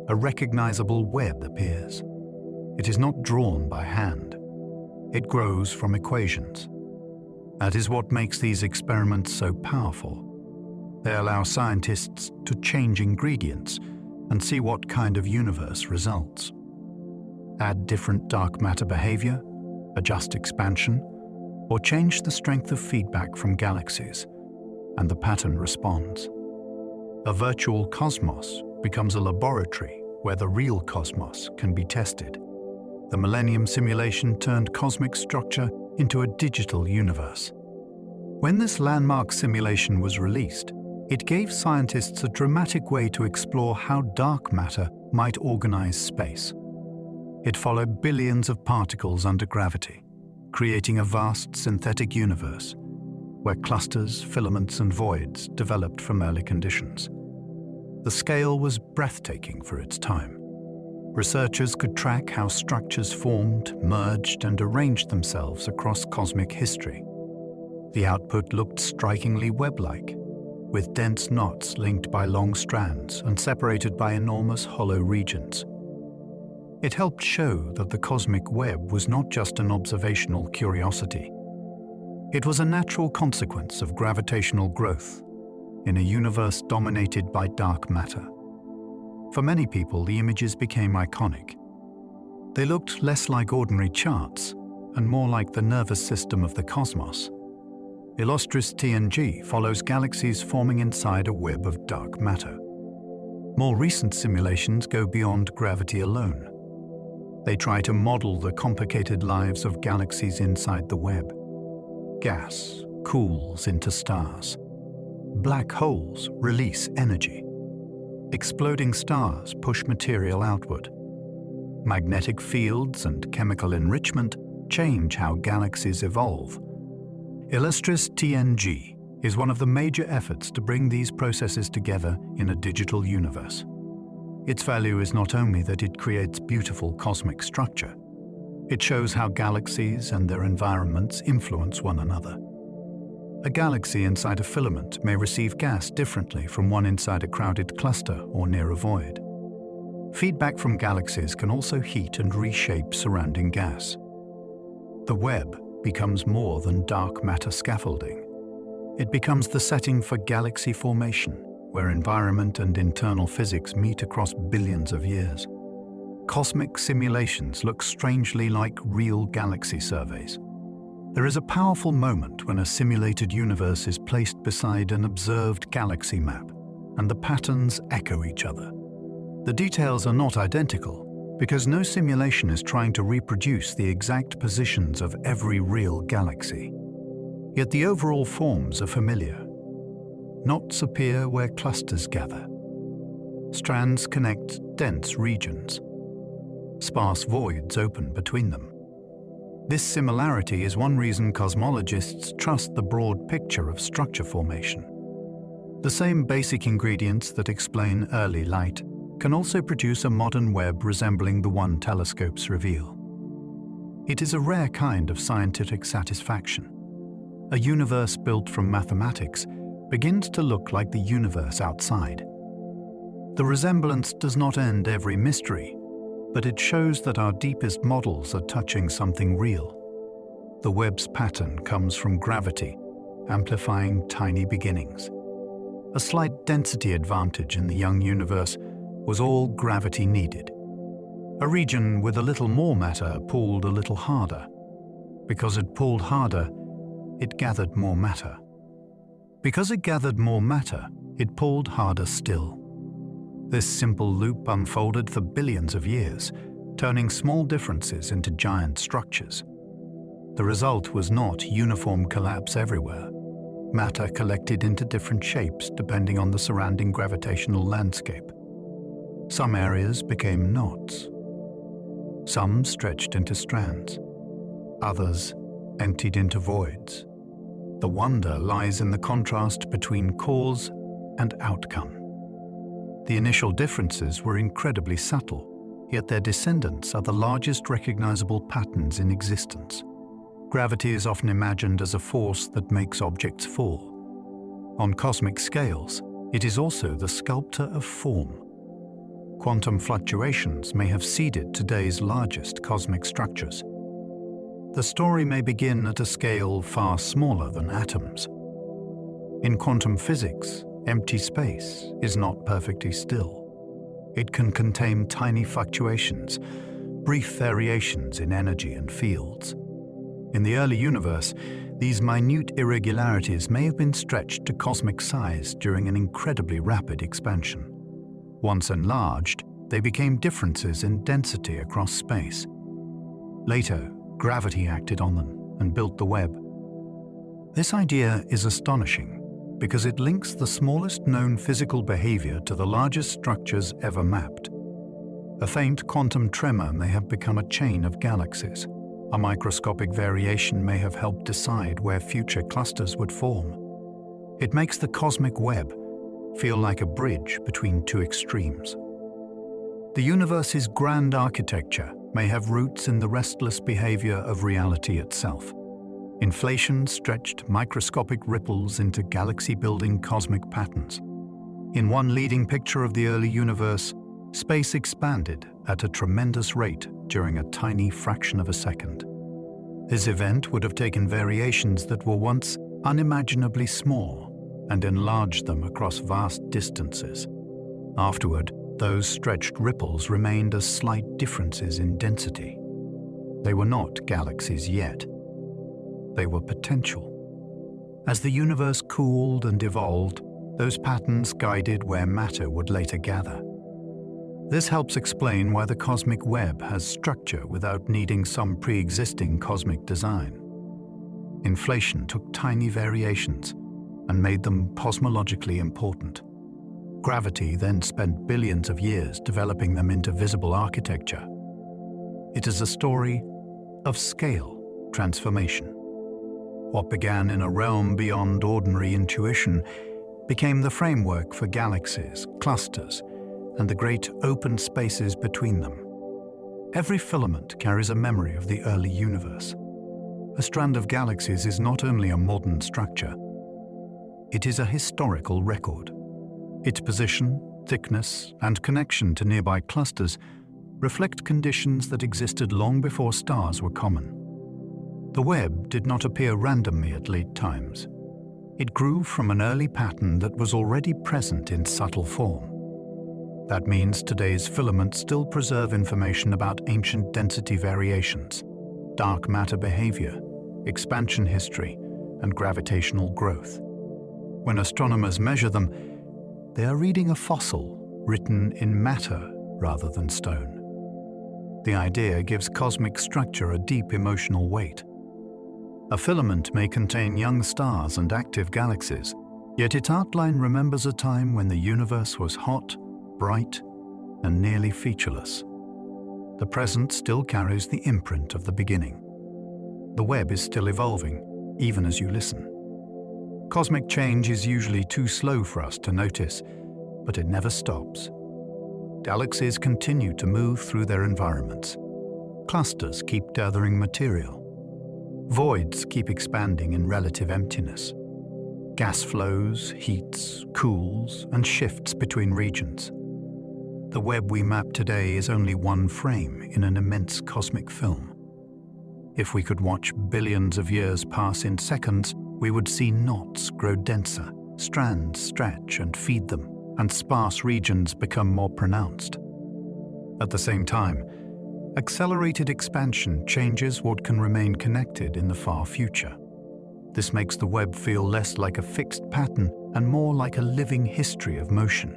a recognizable web appears. It is not drawn by hand. It grows from equations. That is what makes these experiments so powerful. They allow scientists to change ingredients and see what kind of universe results. Add different dark matter behavior, adjust expansion, or change the strength of feedback from galaxies, and the pattern responds. A virtual cosmos becomes a laboratory where the real cosmos can be tested. The Millennium simulation turned cosmic structure into a digital universe. When this landmark simulation was released, it gave scientists a dramatic way to explore how dark matter might organize space. It followed billions of particles under gravity, creating a vast synthetic universe where clusters, filaments, and voids developed from early conditions. The scale was breathtaking for its time. Researchers could track how structures formed, merged, and arranged themselves across cosmic history. The output looked strikingly web-like, with dense knots linked by long strands and separated by enormous hollow regions. It helped show that the cosmic web was not just an observational curiosity. It was a natural consequence of gravitational growth in a universe dominated by dark matter. For many people, the images became iconic. They looked less like ordinary charts and more like the nervous system of the cosmos. Illustris TNG follows galaxies forming inside a web of dark matter. More recent simulations go beyond gravity alone. They try to model the complicated lives of galaxies inside the web. Gas cools into stars. Black holes release energy. Exploding stars push material outward. Magnetic fields and chemical enrichment change how galaxies evolve. Illustris TNG is one of the major efforts to bring these processes together in a digital universe. Its value is not only that it creates beautiful cosmic structure, it shows how galaxies and their environments influence one another. A galaxy inside a filament may receive gas differently from one inside a crowded cluster or near a void. Feedback from galaxies can also heat and reshape surrounding gas. The web becomes more than dark matter scaffolding. It becomes the setting for galaxy formation, where environment and internal physics meet across billions of years. Cosmic simulations look strangely like real galaxy surveys. There is a powerful moment when a simulated universe is placed beside an observed galaxy map, and the patterns echo each other. The details are not identical, because no simulation is trying to reproduce the exact positions of every real galaxy. Yet the overall forms are familiar. Knots appear where clusters gather. Strands connect dense regions. Sparse voids open between them. This similarity is one reason cosmologists trust the broad picture of structure formation. The same basic ingredients that explain early light can also produce a modern web resembling the one telescopes reveal. It is a rare kind of scientific satisfaction. A universe built from mathematics begins to look like the universe outside. The resemblance does not end every mystery, but it shows that our deepest models are touching something real. The web's pattern comes from gravity, amplifying tiny beginnings. A slight density advantage in the young universe was all gravity needed. A region with a little more matter pulled a little harder. Because it pulled harder, it gathered more matter. Because it gathered more matter, it pulled harder still. This simple loop unfolded for billions of years, turning small differences into giant structures. The result was not uniform collapse everywhere. Matter collected into different shapes depending on the surrounding gravitational landscape. Some areas became knots. Some stretched into strands. Others emptied into voids. The wonder lies in the contrast between cause and outcome. The initial differences were incredibly subtle, yet their descendants are the largest recognizable patterns in existence. Gravity is often imagined as a force that makes objects fall. On cosmic scales, it is also the sculptor of form. Quantum fluctuations may have seeded today's largest cosmic structures. The story may begin at a scale far smaller than atoms. In quantum physics, empty space is not perfectly still. It can contain tiny fluctuations, brief variations in energy and fields. In the early universe, these minute irregularities may have been stretched to cosmic size during an incredibly rapid expansion. Once enlarged, they became differences in density across space. Later, gravity acted on them and built the web. This idea is astonishing because it links the smallest known physical behavior to the largest structures ever mapped. A faint quantum tremor may have become a chain of galaxies. A microscopic variation may have helped decide where future clusters would form. It makes the cosmic web feel like a bridge between two extremes. The universe's grand architecture may have roots in the restless behavior of reality itself. Inflation stretched microscopic ripples into galaxy-building cosmic patterns. In one leading picture of the early universe, space expanded at a tremendous rate during a tiny fraction of a second. This event would have taken variations that were once unimaginably small and enlarged them across vast distances. Afterward, those stretched ripples remained as slight differences in density. They were not galaxies yet. They were potential. As the universe cooled and evolved, those patterns guided where matter would later gather. This helps explain why the cosmic web has structure without needing some pre-existing cosmic design. Inflation took tiny variations and made them cosmologically important. Gravity then spent billions of years developing them into visible architecture. It is a story of scale transformation. What began in a realm beyond ordinary intuition became the framework for galaxies, clusters, and the great open spaces between them. Every filament carries a memory of the early universe. A strand of galaxies is not only a modern structure, it is a historical record. Its position, thickness, and connection to nearby clusters reflect conditions that existed long before stars were common. The web did not appear randomly at late times. It grew from an early pattern that was already present in subtle form. That means today's filaments still preserve information about ancient density variations, dark matter behavior, expansion history, and gravitational growth. When astronomers measure them, they are reading a fossil written in matter rather than stone. The idea gives cosmic structure a deep emotional weight. A filament may contain young stars and active galaxies, yet its outline remembers a time when the universe was hot, bright, and nearly featureless. The present still carries the imprint of the beginning. The web is still evolving, even as you listen. Cosmic change is usually too slow for us to notice, but it never stops. Galaxies continue to move through their environments. Clusters keep gathering material. Voids keep expanding in relative emptiness. Gas flows, heats, cools, and shifts between regions. The web we map today is only one frame in an immense cosmic film. If we could watch billions of years pass in seconds, we would see knots grow denser, strands stretch and feed them, and sparse regions become more pronounced. At the same time, accelerated expansion changes what can remain connected in the far future. This makes the web feel less like a fixed pattern and more like a living history of motion.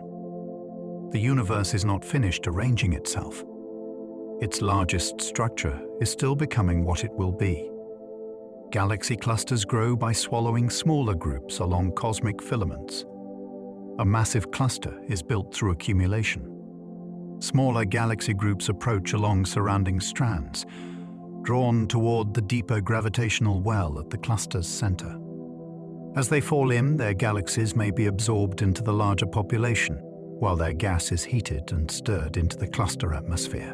The universe is not finished arranging itself. Its largest structure is still becoming what it will be. Galaxy clusters grow by swallowing smaller groups along cosmic filaments. A massive cluster is built through accumulation. Smaller galaxy groups approach along surrounding strands, drawn toward the deeper gravitational well at the cluster's center. As they fall in, their galaxies may be absorbed into the larger population, while their gas is heated and stirred into the cluster atmosphere.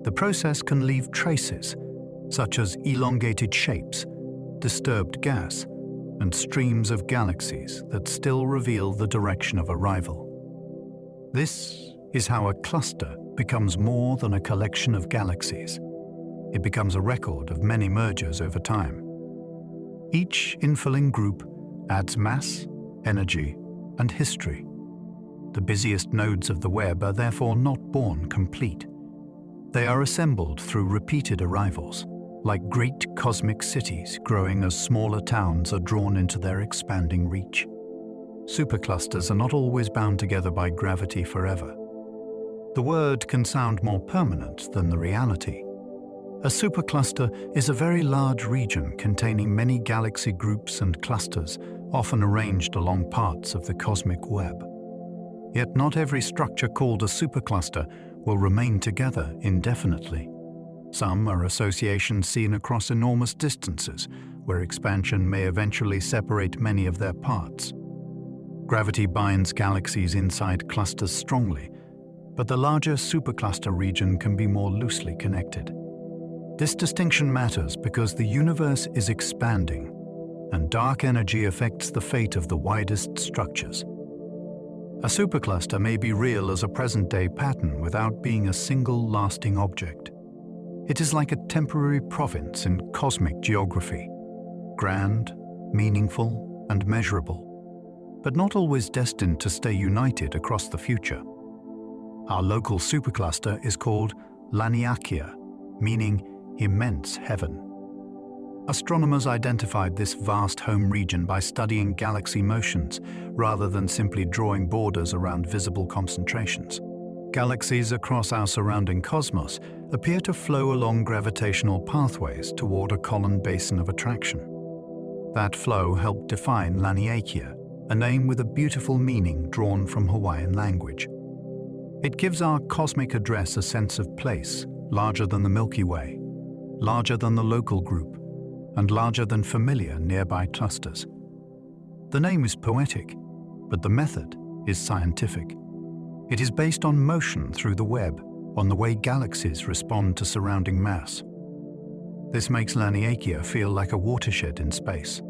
The process can leave traces, such as elongated shapes, disturbed gas, and streams of galaxies that still reveal the direction of arrival. This is how a cluster becomes more than a collection of galaxies. It becomes a record of many mergers over time. Each infilling group adds mass, energy, and history. The busiest nodes of the web are therefore not born complete. They are assembled through repeated arrivals, like great cosmic cities growing as smaller towns are drawn into their expanding reach. Superclusters are not always bound together by gravity forever. The word can sound more permanent than the reality. A supercluster is a very large region containing many galaxy groups and clusters, often arranged along parts of the cosmic web. Yet not every structure called a supercluster will remain together indefinitely. Some are associations seen across enormous distances, where expansion may eventually separate many of their parts. Gravity binds galaxies inside clusters strongly, but the larger supercluster region can be more loosely connected. This distinction matters because the universe is expanding, and dark energy affects the fate of the widest structures. A supercluster may be real as a present-day pattern without being a single lasting object. It is like a temporary province in cosmic geography, grand, meaningful, and measurable, but not always destined to stay united across the future. Our local supercluster is called Laniakea, meaning immense heaven. Astronomers identified this vast home region by studying galaxy motions rather than simply drawing borders around visible concentrations. Galaxies across our surrounding cosmos appear to flow along gravitational pathways toward a common basin of attraction. That flow helped define Laniakea, a name with a beautiful meaning drawn from Hawaiian language. It gives our cosmic address a sense of place, larger than the Milky Way, larger than the local group, and larger than familiar nearby clusters. The name is poetic, but the method is scientific. It is based on motion through the web, on the way galaxies respond to surrounding mass. This makes Laniakea feel like a watershed in space.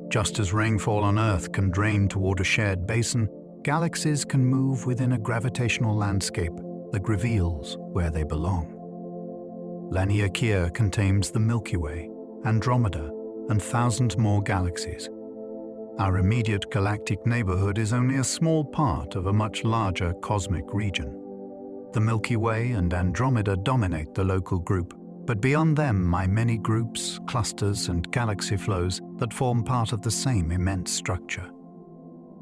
Just as rainfall on Earth can drain toward a shared basin, galaxies can move within a gravitational landscape that reveals where they belong. Laniakea contains the Milky Way, Andromeda, and thousands more galaxies. Our immediate galactic neighborhood is only a small part of a much larger cosmic region. The Milky Way and Andromeda dominate the local group, but beyond them lie many groups, clusters, and galaxy flows that form part of the same immense structure.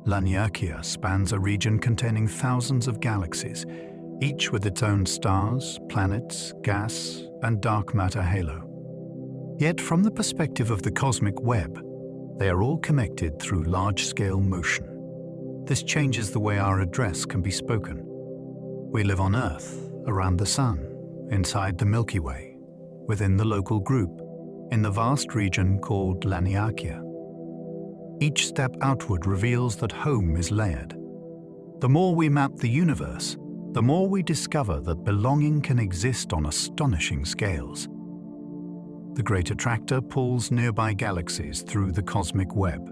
Laniakea spans a region containing thousands of galaxies, each with its own stars, planets, gas, and dark matter halo. Yet from the perspective of the cosmic web, they are all connected through large-scale motion. This changes the way our address can be spoken. We live on Earth, around the Sun, inside the Milky Way, within the local group, in the vast region called Laniakea. Each step outward reveals that home is layered. The more we map the universe, the more we discover that belonging can exist on astonishing scales. The Great Attractor pulls nearby galaxies through the cosmic web.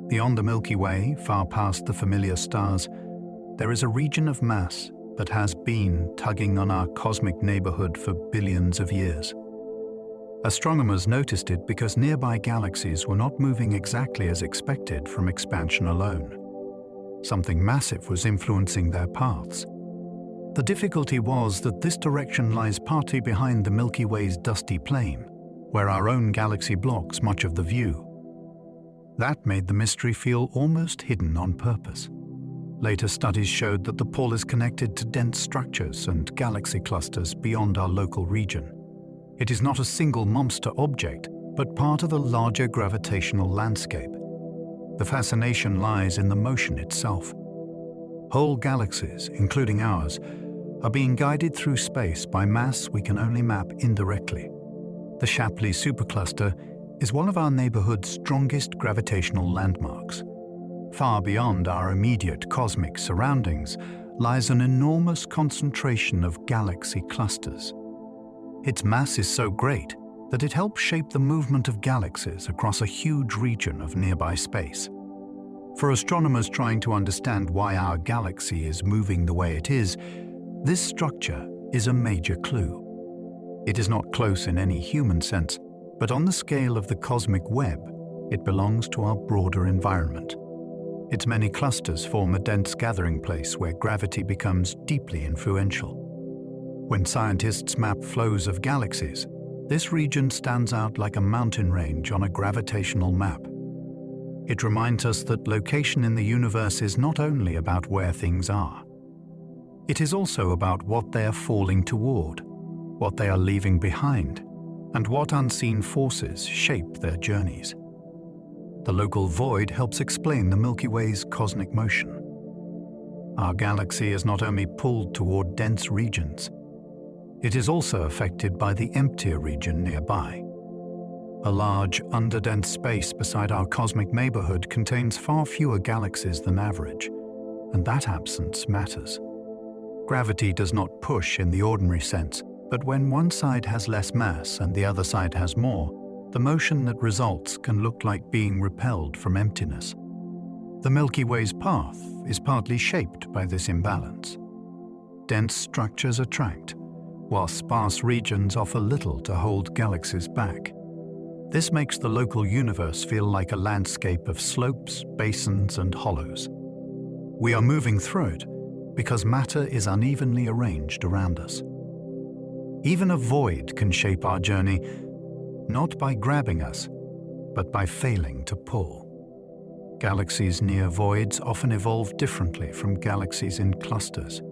Beyond the Milky Way, far past the familiar stars, there is a region of mass that has been tugging on our cosmic neighborhood for billions of years. Astronomers noticed it because nearby galaxies were not moving exactly as expected from expansion alone. Something massive was influencing their paths. The difficulty was that this direction lies partly behind the Milky Way's dusty plain, where our own galaxy blocks much of the view. That made the mystery feel almost hidden on purpose. Later studies showed that the pull is connected to dense structures and galaxy clusters beyond our local region. It is not a single monster object, but part of a larger gravitational landscape. The fascination lies in the motion itself. Whole galaxies, including ours, are being guided through space by mass we can only map indirectly. The Shapley supercluster is one of our neighborhood's strongest gravitational landmarks. Far beyond our immediate cosmic surroundings lies an enormous concentration of galaxy clusters. Its mass is so great that it helps shape the movement of galaxies across a huge region of nearby space. For astronomers trying to understand why our galaxy is moving the way it is, this structure is a major clue. It is not close in any human sense, but on the scale of the cosmic web, it belongs to our broader environment. Its many clusters form a dense gathering place where gravity becomes deeply influential. When scientists map flows of galaxies, this region stands out like a mountain range on a gravitational map. It reminds us that location in the universe is not only about where things are. It is also about what they are falling toward, what they are leaving behind, and what unseen forces shape their journeys. The local void helps explain the Milky Way's cosmic motion. Our galaxy is not only pulled toward dense regions, it is also affected by the emptier region nearby. A large, underdense space beside our cosmic neighborhood contains far fewer galaxies than average, and that absence matters. Gravity does not push in the ordinary sense, but when one side has less mass and the other side has more, the motion that results can look like being repelled from emptiness. The Milky Way's path is partly shaped by this imbalance. Dense structures attract, while sparse regions offer little to hold galaxies back. This makes the local universe feel like a landscape of slopes, basins, and hollows. We are moving through it because matter is unevenly arranged around us. Even a void can shape our journey, not by grabbing us, but by failing to pull. Galaxies near voids often evolve differently from galaxies in clusters.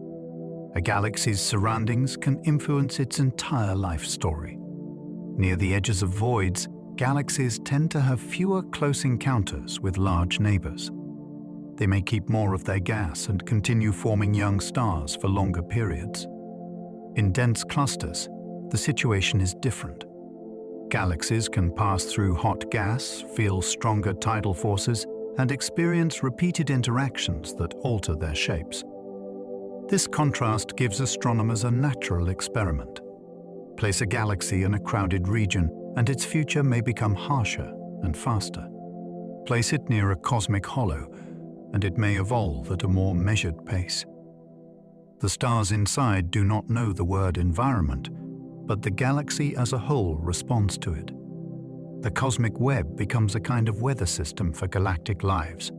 A galaxy's surroundings can influence its entire life story. Near the edges of voids, galaxies tend to have fewer close encounters with large neighbors. They may keep more of their gas and continue forming young stars for longer periods. In dense clusters, the situation is different. Galaxies can pass through hot gas, feel stronger tidal forces, and experience repeated interactions that alter their shapes. This contrast gives astronomers a natural experiment. Place a galaxy in a crowded region, and its future may become harsher and faster. Place it near a cosmic hollow, and it may evolve at a more measured pace. The stars inside do not know the word environment, but the galaxy as a whole responds to it. The cosmic web becomes a kind of weather system for galactic lives.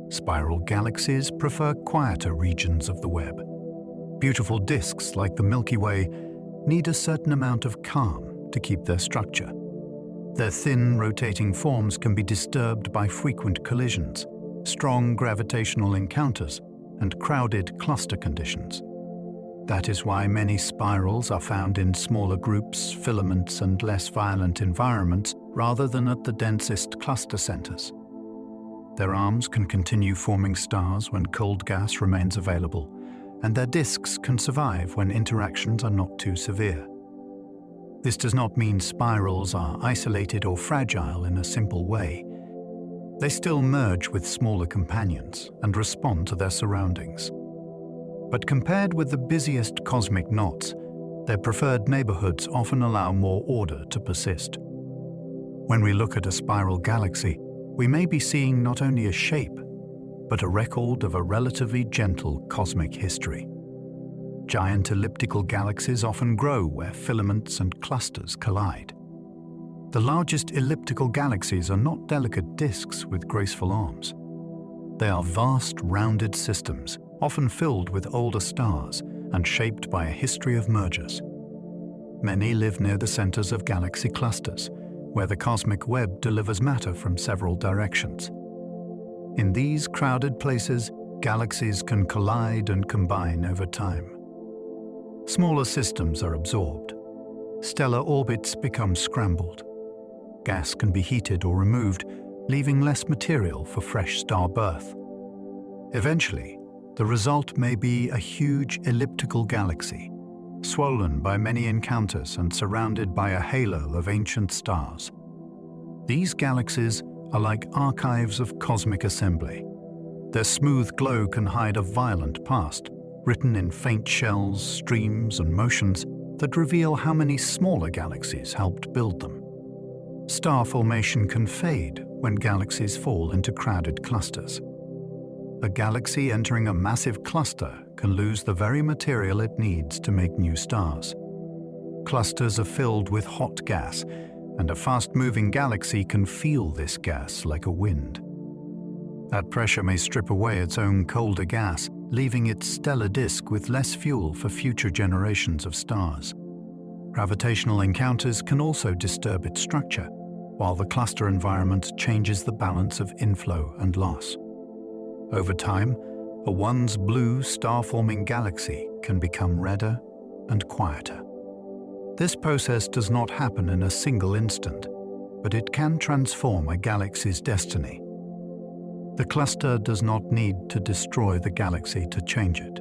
Spiral galaxies prefer quieter regions of the web. Beautiful disks like the Milky Way need a certain amount of calm to keep their structure. Their thin, rotating forms can be disturbed by frequent collisions, strong gravitational encounters, and crowded cluster conditions. That is why many spirals are found in smaller groups, filaments, and less violent environments rather than at the densest cluster centers. Their arms can continue forming stars when cold gas remains available, and their disks can survive when interactions are not too severe. This does not mean spirals are isolated or fragile in a simple way. They still merge with smaller companions and respond to their surroundings. But compared with the busiest cosmic knots, their preferred neighborhoods often allow more order to persist. When we look at a spiral galaxy, we may be seeing not only a shape, but a record of a relatively gentle cosmic history. Giant elliptical galaxies often grow where filaments and clusters collide. The largest elliptical galaxies are not delicate disks with graceful arms. They are vast, rounded systems, often filled with older stars and shaped by a history of mergers. Many live near the centers of galaxy clusters, where the cosmic web delivers matter from several directions. In these crowded places, galaxies can collide and combine over time. Smaller systems are absorbed. Stellar orbits become scrambled. Gas can be heated or removed, leaving less material for fresh star birth. Eventually, the result may be a huge elliptical galaxy, swollen by many encounters and surrounded by a halo of ancient stars. These galaxies are like archives of cosmic assembly. Their smooth glow can hide a violent past, written in faint shells, streams, and motions that reveal how many smaller galaxies helped build them. Star formation can fade when galaxies fall into crowded clusters. A galaxy entering a massive cluster can lose the very material it needs to make new stars. Clusters are filled with hot gas, and a fast-moving galaxy can feel this gas like a wind. That pressure may strip away its own colder gas, leaving its stellar disk with less fuel for future generations of stars. Gravitational encounters can also disturb its structure, while the cluster environment changes the balance of inflow and loss. Over time, a once blue star-forming galaxy can become redder and quieter. This process does not happen in a single instant, but it can transform a galaxy's destiny. The cluster does not need to destroy the galaxy to change it.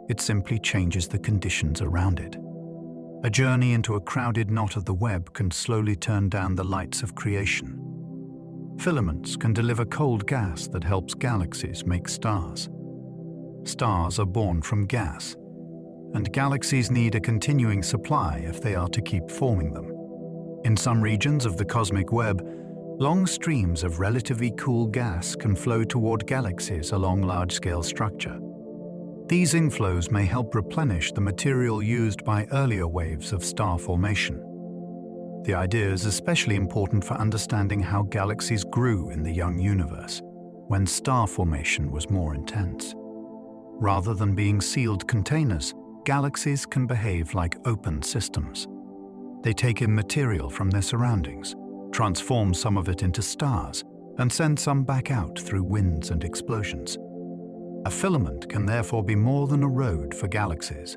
It simply changes the conditions around it. A journey into a crowded knot of the web can slowly turn down the lights of creation. Filaments can deliver cold gas that helps galaxies make stars. Stars are born from gas, and galaxies need a continuing supply if they are to keep forming them. In some regions of the cosmic web, long streams of relatively cool gas can flow toward galaxies along large-scale structure. These inflows may help replenish the material used by earlier waves of star formation. The idea is especially important for understanding how galaxies grew in the young universe, when star formation was more intense. Rather than being sealed containers, galaxies can behave like open systems. They take in material from their surroundings, transform some of it into stars, and send some back out through winds and explosions. A filament can therefore be more than a road for galaxies.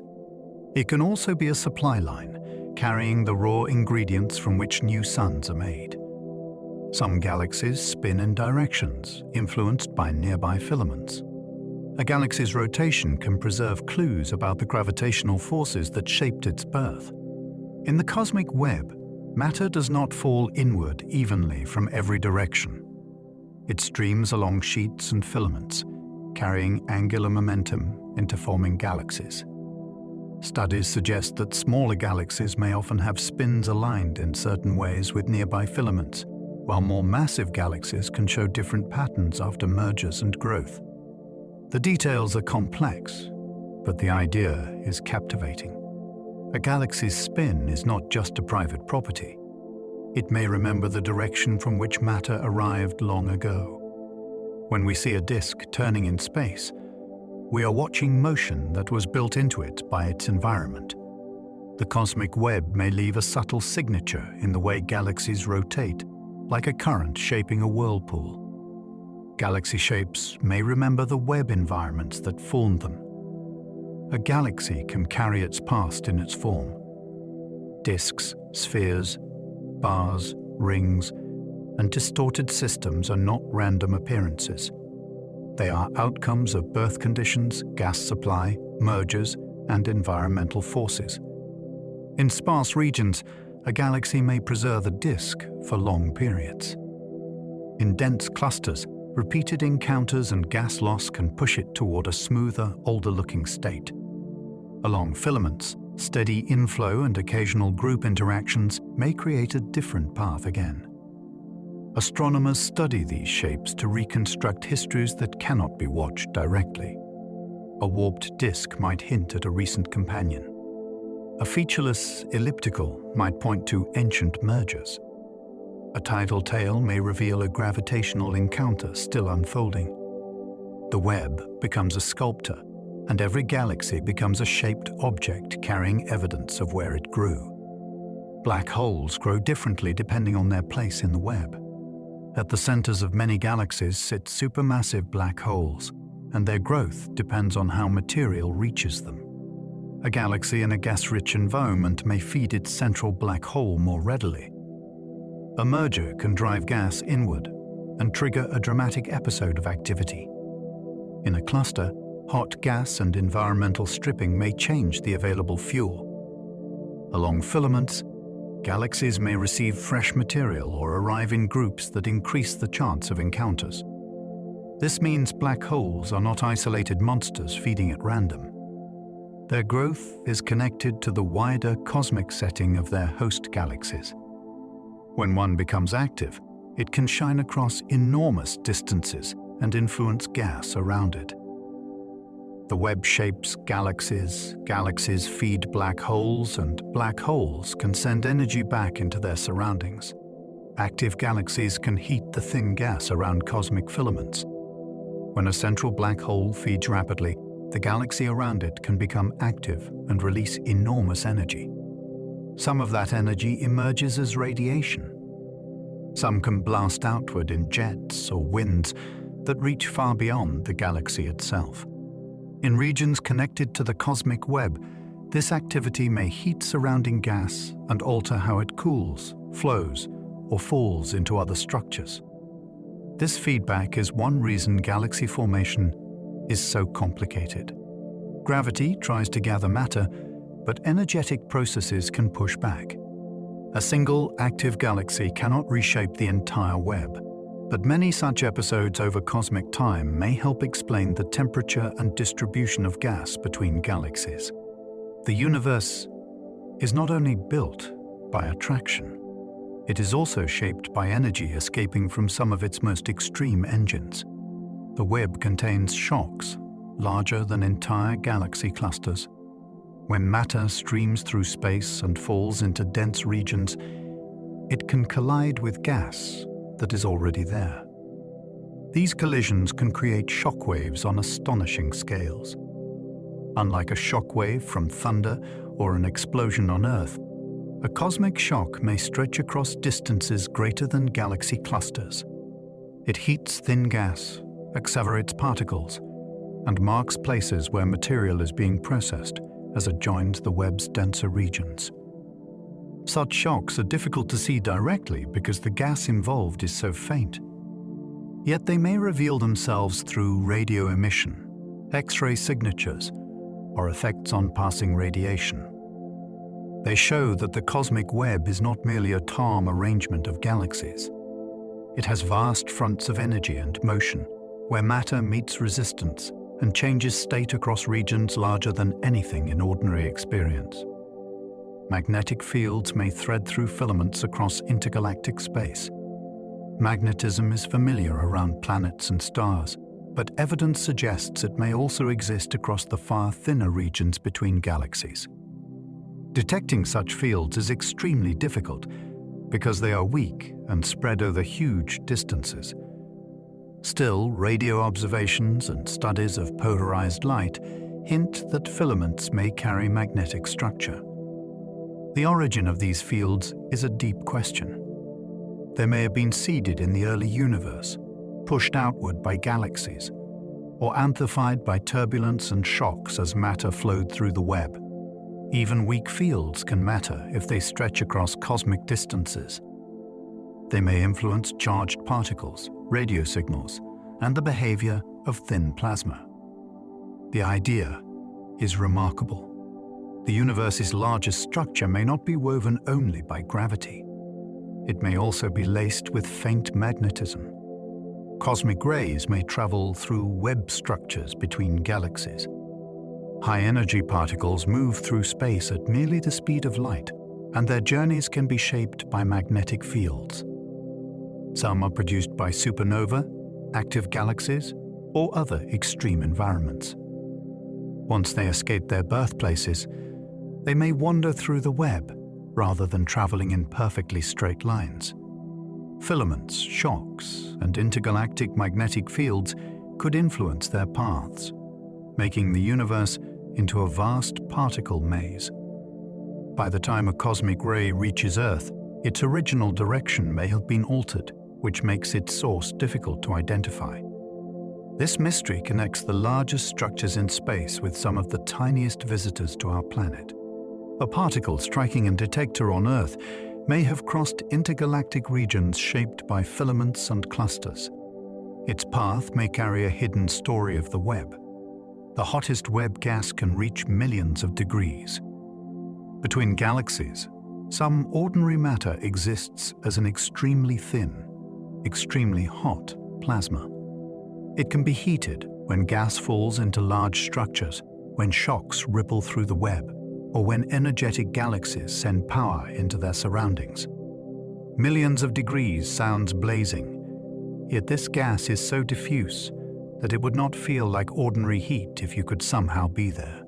It can also be a supply line, carrying the raw ingredients from which new suns are made. Some galaxies spin in directions influenced by nearby filaments. A galaxy's rotation can preserve clues about the gravitational forces that shaped its birth. In the cosmic web, matter does not fall inward evenly from every direction. It streams along sheets and filaments, carrying angular momentum into forming galaxies. Studies suggest that smaller galaxies may often have spins aligned in certain ways with nearby filaments, while more massive galaxies can show different patterns after mergers and growth. The details are complex, but the idea is captivating. A galaxy's spin is not just a private property. It may remember the direction from which matter arrived long ago. When we see a disk turning in space, we are watching motion that was built into it by its environment. The cosmic web may leave a subtle signature in the way galaxies rotate, like a current shaping a whirlpool. Galaxy shapes may remember the web environments that formed them. A galaxy can carry its past in its form. Disks, spheres, bars, rings, and distorted systems are not random appearances. They are outcomes of birth conditions, gas supply, mergers, and environmental forces. In sparse regions, a galaxy may preserve a disk for long periods. In dense clusters, repeated encounters and gas loss can push it toward a smoother, older-looking state. Along filaments, steady inflow and occasional group interactions may create a different path again. Astronomers study these shapes to reconstruct histories that cannot be watched directly. A warped disk might hint at a recent companion. A featureless elliptical might point to ancient mergers. A tidal tail may reveal a gravitational encounter still unfolding. The web becomes a sculptor, and every galaxy becomes a shaped object carrying evidence of where it grew. Black holes grow differently depending on their place in the web. At the centers of many galaxies sit supermassive black holes, and their growth depends on how material reaches them. A galaxy in a gas-rich environment may feed its central black hole more readily. A merger can drive gas inward and trigger a dramatic episode of activity. In a cluster, hot gas and environmental stripping may change the available fuel. Along filaments, galaxies may receive fresh material or arrive in groups that increase the chance of encounters. This means black holes are not isolated monsters feeding at random. Their growth is connected to the wider cosmic setting of their host galaxies. When one becomes active, it can shine across enormous distances and influence gas around it. The web shapes galaxies, galaxies feed black holes, and black holes can send energy back into their surroundings. Active galaxies can heat the thin gas around cosmic filaments. When a central black hole feeds rapidly, the galaxy around it can become active and release enormous energy. Some of that energy emerges as radiation. Some can blast outward in jets or winds that reach far beyond the galaxy itself. In regions connected to the cosmic web, this activity may heat surrounding gas and alter how it cools, flows, or falls into other structures. This feedback is one reason galaxy formation is so complicated. Gravity tries to gather matter, but energetic processes can push back. A single active galaxy cannot reshape the entire web, but many such episodes over cosmic time may help explain the temperature and distribution of gas between galaxies. The universe is not only built by attraction, it is also shaped by energy escaping from some of its most extreme engines. The web contains shocks larger than entire galaxy clusters. When matter streams through space and falls into dense regions, it can collide with gas that is already there. These collisions can create shock waves on astonishing scales. Unlike a shock wave from thunder or an explosion on Earth, a cosmic shock may stretch across distances greater than galaxy clusters. It heats thin gas, accelerates particles, and marks places where material is being processed as it joins the web's denser regions. Such shocks are difficult to see directly because the gas involved is so faint. Yet they may reveal themselves through radio emission, X-ray signatures, or effects on passing radiation. They show that the cosmic web is not merely a calm arrangement of galaxies. It has vast fronts of energy and motion, where matter meets resistance and changes state across regions larger than anything in ordinary experience. Magnetic fields may thread through filaments across intergalactic space. Magnetism is familiar around planets and stars, but evidence suggests it may also exist across the far thinner regions between galaxies. Detecting such fields is extremely difficult because they are weak and spread over huge distances. Still, radio observations and studies of polarized light hint that filaments may carry magnetic structure. The origin of these fields is a deep question. They may have been seeded in the early universe, pushed outward by galaxies, or amplified by turbulence and shocks as matter flowed through the web. Even weak fields can matter if they stretch across cosmic distances. They may influence charged particles, radio signals, and the behavior of thin plasma. The idea is remarkable. The universe's largest structure may not be woven only by gravity. It may also be laced with faint magnetism. Cosmic rays may travel through web structures between galaxies. High-energy particles move through space at nearly the speed of light, and their journeys can be shaped by magnetic fields. Some are produced by supernova, active galaxies, or other extreme environments. Once they escape their birthplaces, they may wander through the web rather than traveling in perfectly straight lines. Filaments, shocks, and intergalactic magnetic fields could influence their paths, making the universe into a vast particle maze. By the time a cosmic ray reaches Earth, its original direction may have been altered, which makes its source difficult to identify. This mystery connects the largest structures in space with some of the tiniest visitors to our planet. A particle striking a detector on Earth may have crossed intergalactic regions shaped by filaments and clusters. Its path may carry a hidden story of the web. The hottest web gas can reach millions of degrees. Between galaxies, some ordinary matter exists as an extremely thin, extremely hot plasma. It can be heated when gas falls into large structures, when shocks ripple through the web, or when energetic galaxies send power into their surroundings. Millions of degrees sounds blazing, yet this gas is so diffuse that it would not feel like ordinary heat if you could somehow be there.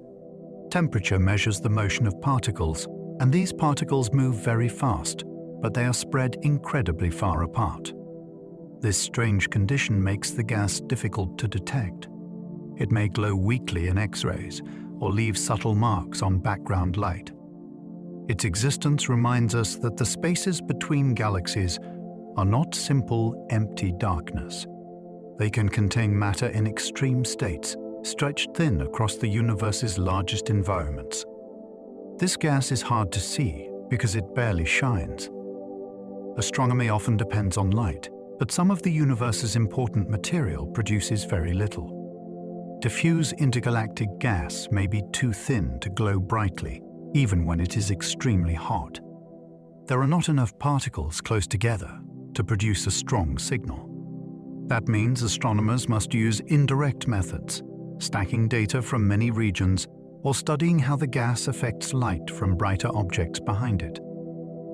Temperature measures the motion of particles, and these particles move very fast, but they are spread incredibly far apart. This strange condition makes the gas difficult to detect. It may glow weakly in X-rays or leave subtle marks on background light. Its existence reminds us that the spaces between galaxies are not simple, empty darkness. They can contain matter in extreme states, stretched thin across the universe's largest environments. This gas is hard to see because it barely shines. Astronomy often depends on light, but some of the universe's important material produces very little. Diffuse intergalactic gas may be too thin to glow brightly, even when it is extremely hot. There are not enough particles close together to produce a strong signal. That means astronomers must use indirect methods, stacking data from many regions or studying how the gas affects light from brighter objects behind it.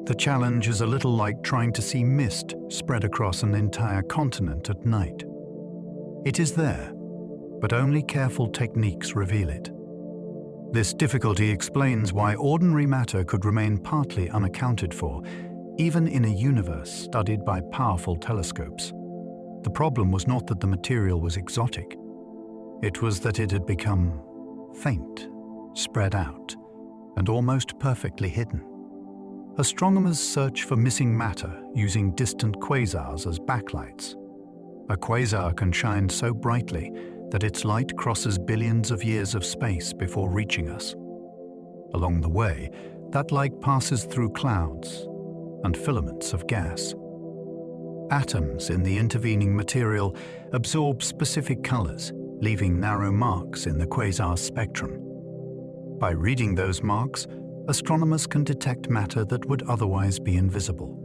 The challenge is a little like trying to see mist spread across an entire continent at night. It is there, but only careful techniques reveal it. This difficulty explains why ordinary matter could remain partly unaccounted for, even in a universe studied by powerful telescopes. The problem was not that the material was exotic. It was that it had become faint, spread out, and almost perfectly hidden. Astronomers search for missing matter using distant quasars as backlights. A quasar can shine so brightly that its light crosses billions of years of space before reaching us. Along the way, that light passes through clouds and filaments of gas. Atoms in the intervening material absorb specific colors, leaving narrow marks in the quasar's spectrum. By reading those marks, astronomers can detect matter that would otherwise be invisible.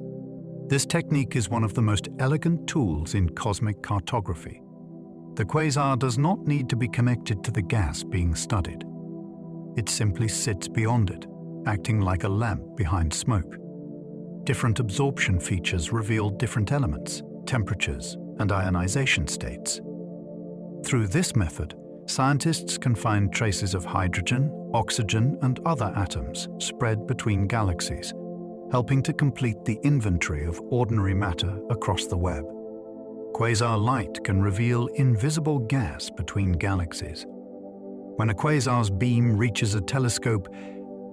This technique is one of the most elegant tools in cosmic cartography. The quasar does not need to be connected to the gas being studied. It simply sits beyond it, acting like a lamp behind smoke. Different absorption features reveal different elements, temperatures, and ionization states. Through this method, scientists can find traces of hydrogen, oxygen, and other atoms spread between galaxies, helping to complete the inventory of ordinary matter across the web. Quasar light can reveal invisible gas between galaxies. When a quasar's beam reaches a telescope,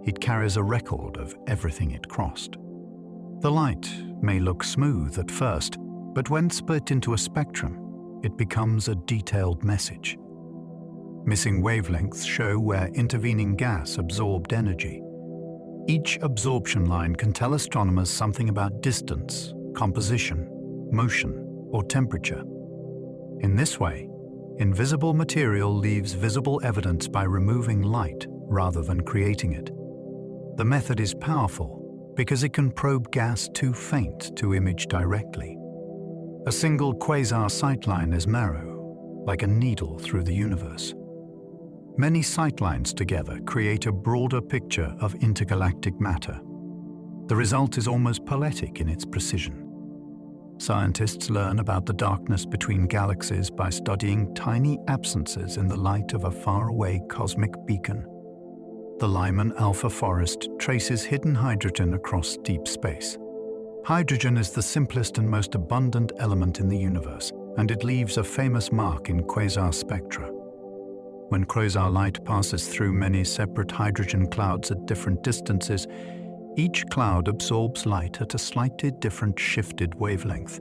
it carries a record of everything it crossed. The light may look smooth at first, but when split into a spectrum, it becomes a detailed message. Missing wavelengths show where intervening gas absorbed energy. Each absorption line can tell astronomers something about distance, composition, motion, or temperature. In this way, invisible material leaves visible evidence by removing light rather than creating it. The method is powerful because it can probe gas too faint to image directly. A single quasar sightline is narrow, like a needle through the universe. Many sightlines together create a broader picture of intergalactic matter. The result is almost poetic in its precision. Scientists learn about the darkness between galaxies by studying tiny absences in the light of a faraway cosmic beacon. The Lyman alpha forest traces hidden hydrogen across deep space. Hydrogen is the simplest and most abundant element in the universe, and it leaves a famous mark in quasar spectra. When quasar light passes through many separate hydrogen clouds at different distances, each cloud absorbs light at a slightly different shifted wavelength.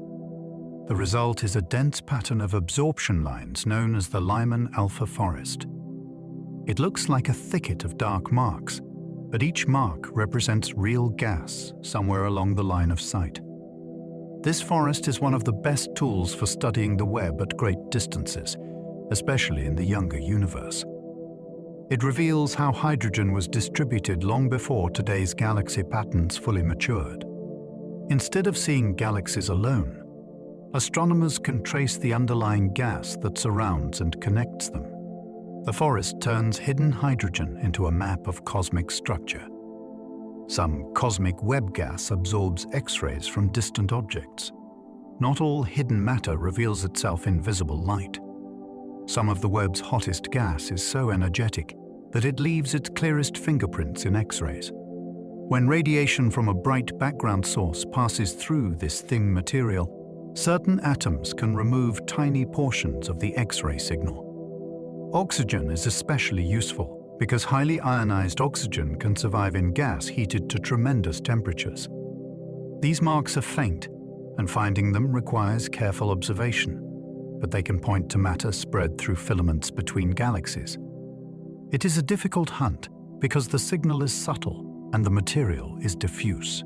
The result is a dense pattern of absorption lines known as the Lyman alpha forest. It looks like a thicket of dark marks, but each mark represents real gas somewhere along the line of sight. This forest is one of the best tools for studying the web at great distances, especially in the younger universe. It reveals how hydrogen was distributed long before today's galaxy patterns fully matured. Instead of seeing galaxies alone, astronomers can trace the underlying gas that surrounds and connects them. The forest turns hidden hydrogen into a map of cosmic structure. Some cosmic web gas absorbs X-rays from distant objects. Not all hidden matter reveals itself in visible light. Some of the web's hottest gas is so energetic that it leaves its clearest fingerprints in X-rays. When radiation from a bright background source passes through this thin material, certain atoms can remove tiny portions of the X-ray signal. Oxygen is especially useful because highly ionized oxygen can survive in gas heated to tremendous temperatures. These marks are faint, and finding them requires careful observation, but they can point to matter spread through filaments between galaxies. It is a difficult hunt because the signal is subtle and the material is diffuse.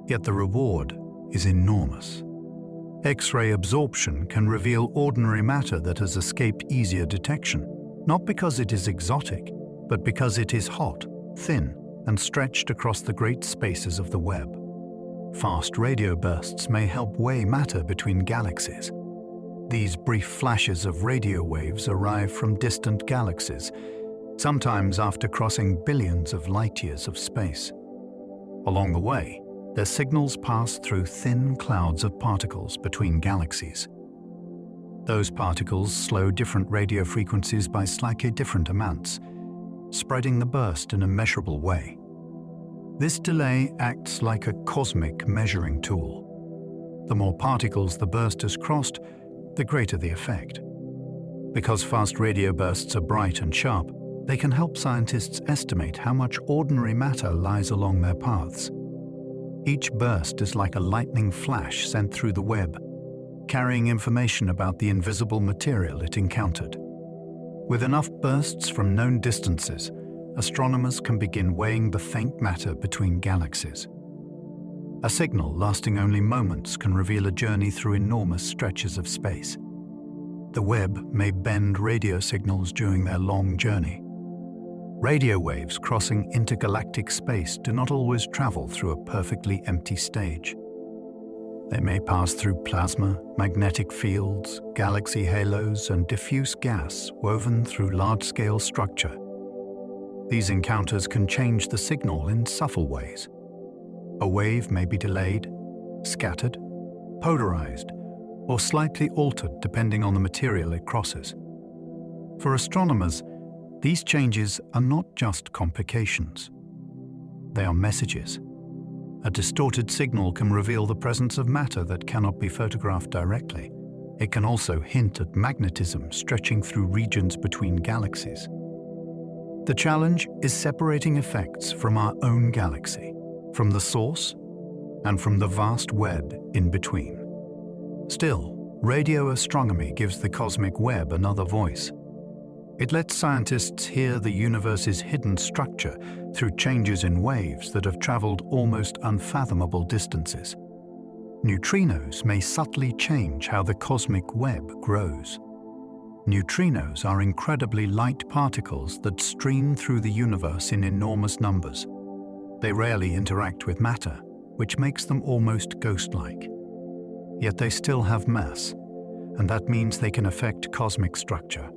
Yet the reward is enormous. X-ray absorption can reveal ordinary matter that has escaped easier detection, not because it is exotic, but because it is hot, thin, and stretched across the great spaces of the web. Fast radio bursts may help weigh matter between galaxies. These brief flashes of radio waves arrive from distant galaxies, sometimes after crossing billions of light-years of space. Along the way, their signals pass through thin clouds of particles between galaxies. Those particles slow different radio frequencies by slightly different amounts, spreading the burst in a measurable way. This delay acts like a cosmic measuring tool. The more particles the burst has crossed, the greater the effect. Because fast radio bursts are bright and sharp, they can help scientists estimate how much ordinary matter lies along their paths. Each burst is like a lightning flash sent through the web, carrying information about the invisible material it encountered. With enough bursts from known distances, astronomers can begin weighing the faint matter between galaxies. A signal lasting only moments can reveal a journey through enormous stretches of space. The web may bend radio signals during their long journey. Radio waves crossing intergalactic space do not always travel through a perfectly empty stage. They may pass through plasma, magnetic fields, galaxy halos, and diffuse gas woven through large-scale structure. These encounters can change the signal in subtle ways. A wave may be delayed, scattered, polarized, or slightly altered depending on the material it crosses. For astronomers, these changes are not just complications. They are messages. A distorted signal can reveal the presence of matter that cannot be photographed directly. It can also hint at magnetism stretching through regions between galaxies. The challenge is separating effects from our own galaxy, from the source, and from the vast web in between. Still, radio astronomy gives the cosmic web another voice. It lets scientists hear the universe's hidden structure through changes in waves that have traveled almost unfathomable distances. Neutrinos may subtly change how the cosmic web grows. Neutrinos are incredibly light particles that stream through the universe in enormous numbers. They rarely interact with matter, which makes them almost ghost-like. Yet they still have mass, and that means they can affect cosmic structure.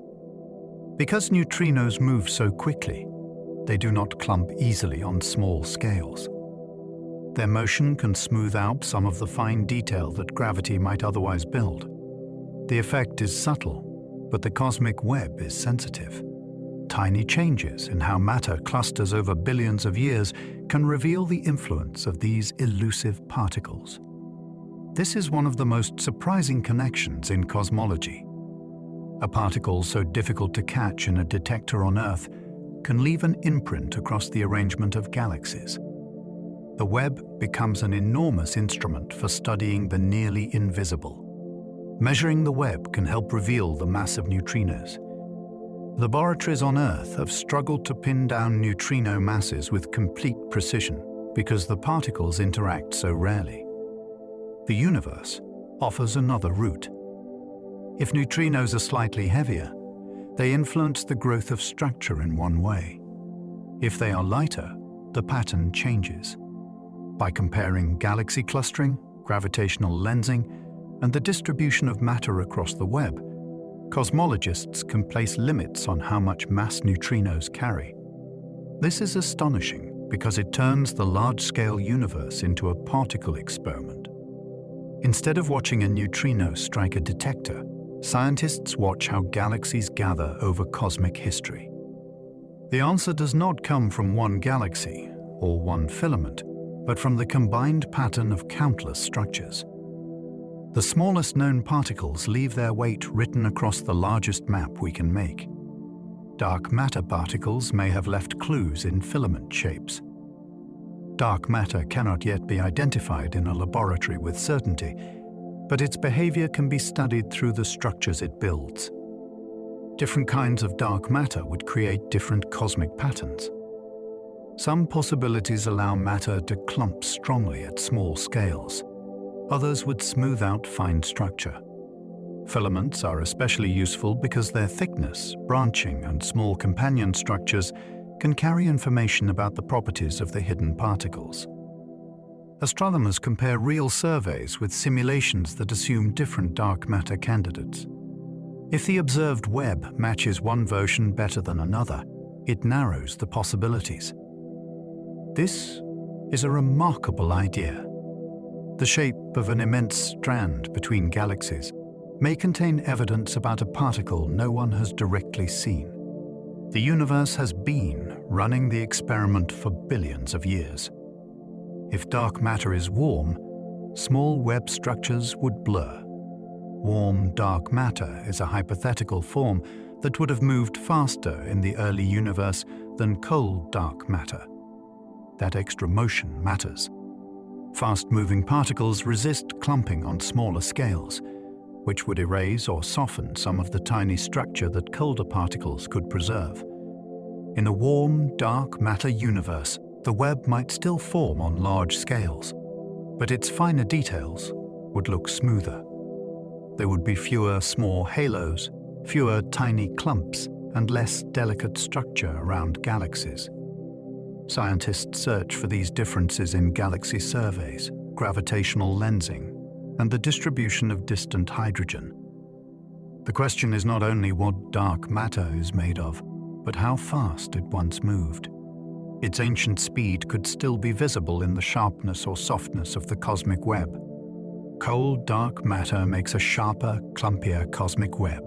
Because neutrinos move so quickly, they do not clump easily on small scales. Their motion can smooth out some of the fine detail that gravity might otherwise build. The effect is subtle, but the cosmic web is sensitive. Tiny changes in how matter clusters over billions of years can reveal the influence of these elusive particles. This is one of the most surprising connections in cosmology. A particle so difficult to catch in a detector on Earth can leave an imprint across the arrangement of galaxies. The web becomes an enormous instrument for studying the nearly invisible. Measuring the web can help reveal the mass of neutrinos. Laboratories on Earth have struggled to pin down neutrino masses with complete precision because the particles interact so rarely. The universe offers another route. If neutrinos are slightly heavier, they influence the growth of structure in one way. If they are lighter, the pattern changes. By comparing galaxy clustering, gravitational lensing, and the distribution of matter across the web, cosmologists can place limits on how much mass neutrinos carry. This is astonishing because it turns the large-scale universe into a particle experiment. Instead of watching a neutrino strike a detector, scientists watch how galaxies gather over cosmic history. The answer does not come from one galaxy or one filament, but from the combined pattern of countless structures. The smallest known particles leave their weight written across the largest map we can make. Dark matter particles may have left clues in filament shapes. Dark matter cannot yet be identified in a laboratory with certainty, but its behavior can be studied through the structures it builds. Different kinds of dark matter would create different cosmic patterns. Some possibilities allow matter to clump strongly at small scales. Others would smooth out fine structure. Filaments are especially useful because their thickness, branching, and small companion structures can carry information about the properties of the hidden particles. Astronomers compare real surveys with simulations that assume different dark matter candidates. If the observed web matches one version better than another, it narrows the possibilities. This is a remarkable idea. The shape of an immense strand between galaxies may contain evidence about a particle no one has directly seen. The universe has been running the experiment for billions of years. If dark matter is warm, small web structures would blur. Warm dark matter is a hypothetical form that would have moved faster in the early universe than cold dark matter. That extra motion matters. Fast-moving particles resist clumping on smaller scales, which would erase or soften some of the tiny structure that colder particles could preserve. In a warm, dark matter universe, the web might still form on large scales, but its finer details would look smoother. There would be fewer small halos, fewer tiny clumps, and less delicate structure around galaxies. Scientists search for these differences in galaxy surveys, gravitational lensing, and the distribution of distant hydrogen. The question is not only what dark matter is made of, but how fast it once moved. Its ancient speed could still be visible in the sharpness or softness of the cosmic web. Cold, dark matter makes a sharper, clumpier cosmic web.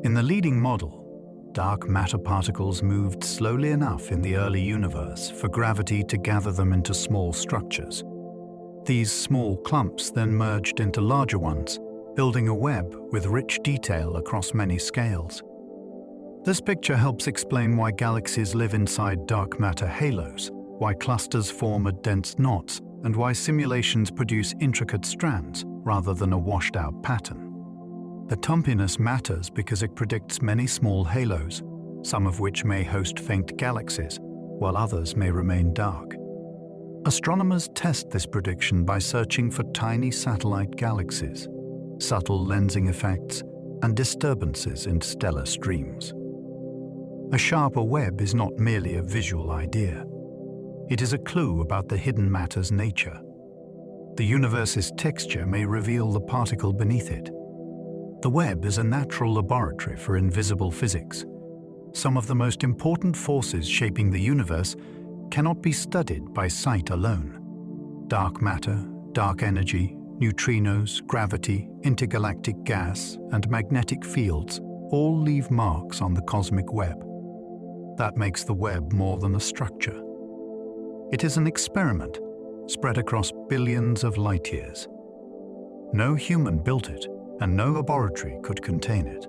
In the leading model, dark matter particles moved slowly enough in the early universe for gravity to gather them into small structures. These small clumps then merged into larger ones, building a web with rich detail across many scales. This picture helps explain why galaxies live inside dark matter halos, why clusters form at dense knots, and why simulations produce intricate strands rather than a washed-out pattern. The tumpiness matters because it predicts many small halos, some of which may host faint galaxies, while others may remain dark. Astronomers test this prediction by searching for tiny satellite galaxies, subtle lensing effects, and disturbances in stellar streams. A sharper web is not merely a visual idea. It is a clue about the hidden matter's nature. The universe's texture may reveal the particle beneath it. The web is a natural laboratory for invisible physics. Some of the most important forces shaping the universe cannot be studied by sight alone. Dark matter, dark energy, neutrinos, gravity, intergalactic gas, and magnetic fields all leave marks on the cosmic web. That makes the web more than a structure. It is an experiment spread across billions of light years. No human built it, and no laboratory could contain it.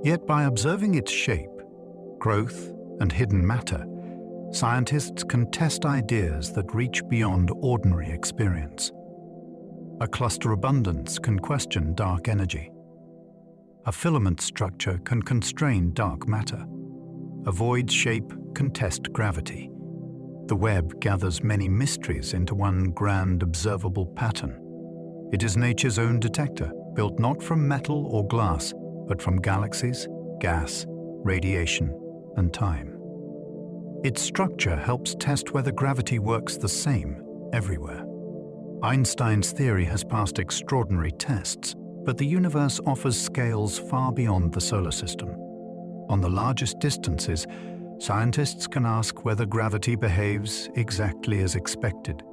Yet by observing its shape, growth, and hidden matter, scientists can test ideas that reach beyond ordinary experience. A cluster abundance can question dark energy. A filament structure can constrain dark matter. A void shape can test gravity. The web gathers many mysteries into one grand observable pattern. It is nature's own detector, built not from metal or glass, but from galaxies, gas, radiation, and time. Its structure helps test whether gravity works the same everywhere. Einstein's theory has passed extraordinary tests, but the universe offers scales far beyond the solar system. On the largest distances, scientists can ask whether gravity behaves exactly as expected.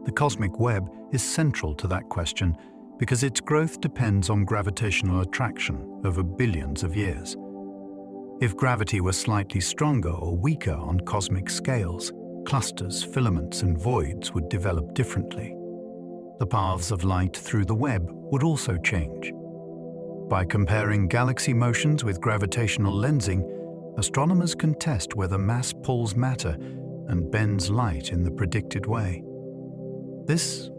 The cosmic web is central to that question because its growth depends on gravitational attraction over billions of years. If gravity were slightly stronger or weaker on cosmic scales, clusters, filaments, and voids would develop differently. The paths of light through the web would also change. By comparing galaxy motions with gravitational lensing, astronomers can test whether mass pulls matter and bends light in the predicted way. This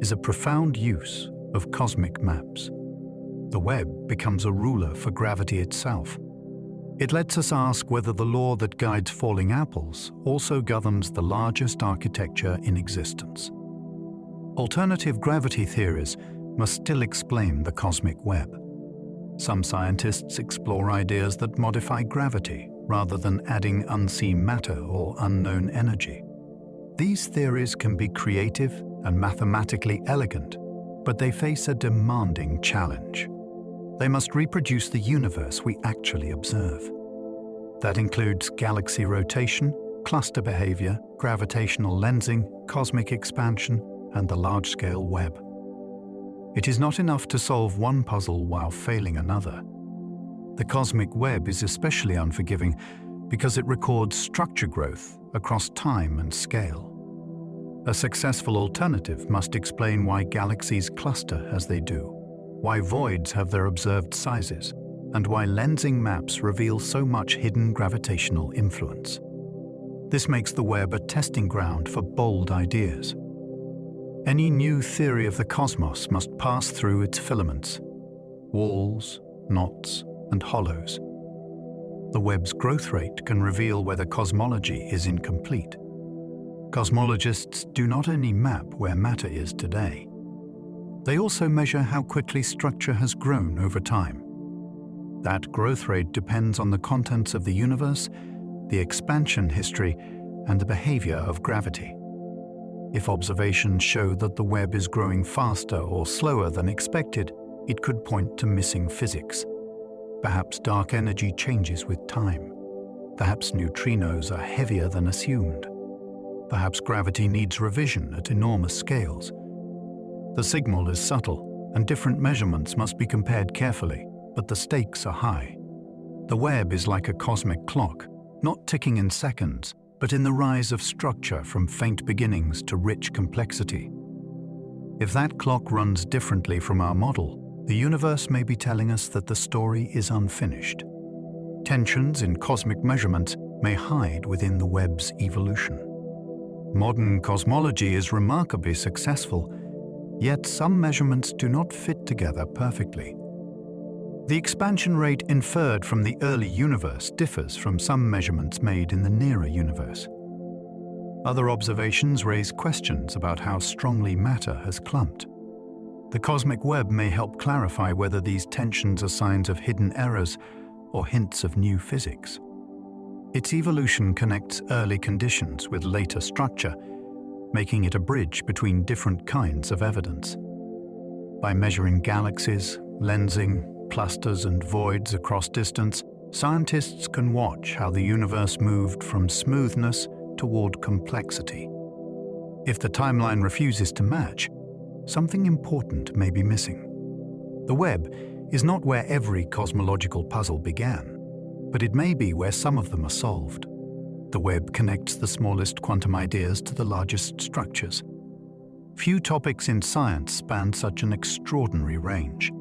is a profound use of cosmic maps. The web becomes a ruler for gravity itself. It lets us ask whether the law that guides falling apples also governs the largest architecture in existence. Alternative gravity theories must still explain the cosmic web. Some scientists explore ideas that modify gravity rather than adding unseen matter or unknown energy. These theories can be creative and mathematically elegant, but they face a demanding challenge. They must reproduce the universe we actually observe. That includes galaxy rotation, cluster behavior, gravitational lensing, cosmic expansion, and the large-scale web. It is not enough to solve one puzzle while failing another. The cosmic web is especially unforgiving because it records structure growth across time and scale. A successful alternative must explain why galaxies cluster as they do, why voids have their observed sizes, and why lensing maps reveal so much hidden gravitational influence. This makes the web a testing ground for bold ideas. Any new theory of the cosmos must pass through its filaments, walls, knots, and hollows. The web's growth rate can reveal whether cosmology is incomplete. Cosmologists do not only map where matter is today. They also measure how quickly structure has grown over time. That growth rate depends on the contents of the universe, the expansion history, and the behavior of gravity. If observations show that the web is growing faster or slower than expected, it could point to missing physics. Perhaps dark energy changes with time. Perhaps neutrinos are heavier than assumed. Perhaps gravity needs revision at enormous scales. The signal is subtle, and different measurements must be compared carefully, but the stakes are high. The web is like a cosmic clock, not ticking in seconds, but in the rise of structure from faint beginnings to rich complexity. If that clock runs differently from our model, the universe may be telling us that the story is unfinished. Tensions in cosmic measurements may hide within the web's evolution. Modern cosmology is remarkably successful, yet some measurements do not fit together perfectly. The expansion rate inferred from the early universe differs from some measurements made in the nearer universe. Other observations raise questions about how strongly matter has clumped. The cosmic web may help clarify whether these tensions are signs of hidden errors or hints of new physics. Its evolution connects early conditions with later structure, making it a bridge between different kinds of evidence. By measuring galaxies, lensing, clusters and voids across distance, scientists can watch how the universe moved from smoothness toward complexity. If the timeline refuses to match, something important may be missing. The web is not where every cosmological puzzle began, but it may be where some of them are solved. The web connects the smallest quantum ideas to the largest structures. Few topics in science span such an extraordinary range.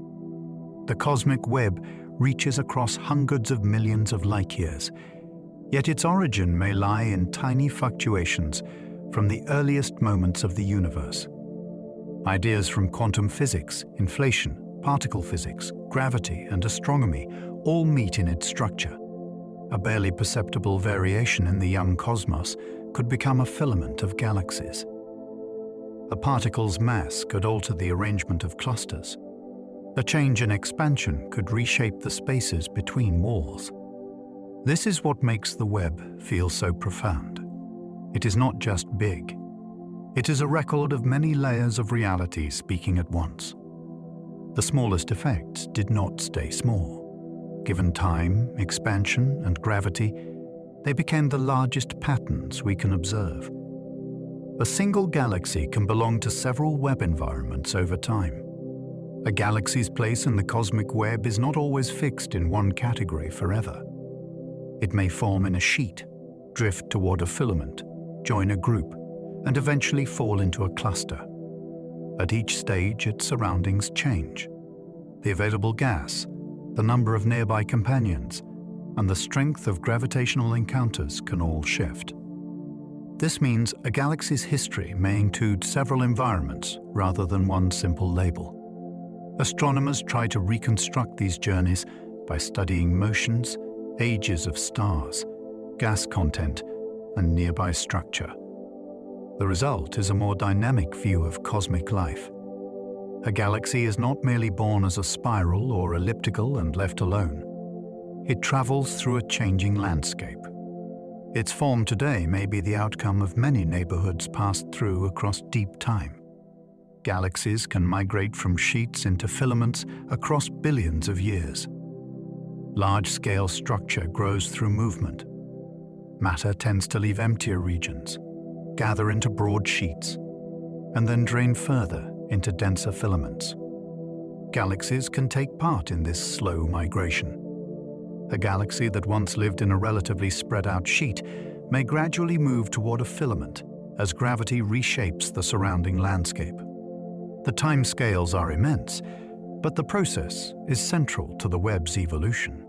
The cosmic web reaches across hundreds of millions of light-years, yet its origin may lie in tiny fluctuations from the earliest moments of the universe. Ideas from quantum physics, inflation, particle physics, gravity, and astronomy all meet in its structure. A barely perceptible variation in the young cosmos could become a filament of galaxies. A particle's mass could alter the arrangement of clusters. A change in expansion could reshape the spaces between walls. This is what makes the web feel so profound. It is not just big. It is a record of many layers of reality speaking at once. The smallest effects did not stay small. Given time, expansion, and gravity, they became the largest patterns we can observe. A single galaxy can belong to several web environments over time. A galaxy's place in the cosmic web is not always fixed in one category forever. It may form in a sheet, drift toward a filament, join a group, and eventually fall into a cluster. At each stage, its surroundings change. The available gas, the number of nearby companions, and the strength of gravitational encounters can all shift. This means a galaxy's history may include several environments rather than one simple label. Astronomers try to reconstruct these journeys by studying motions, ages of stars, gas content, and nearby structure. The result is a more dynamic view of cosmic life. A galaxy is not merely born as a spiral or elliptical and left alone. It travels through a changing landscape. Its form today may be the outcome of many neighborhoods passed through across deep time. Galaxies can migrate from sheets into filaments across billions of years. Large-scale structure grows through movement. Matter tends to leave emptier regions, gather into broad sheets, and then drain further into denser filaments. Galaxies can take part in this slow migration. A galaxy that once lived in a relatively spread-out sheet may gradually move toward a filament as gravity reshapes the surrounding landscape. The timescales are immense, but the process is central to the web's evolution.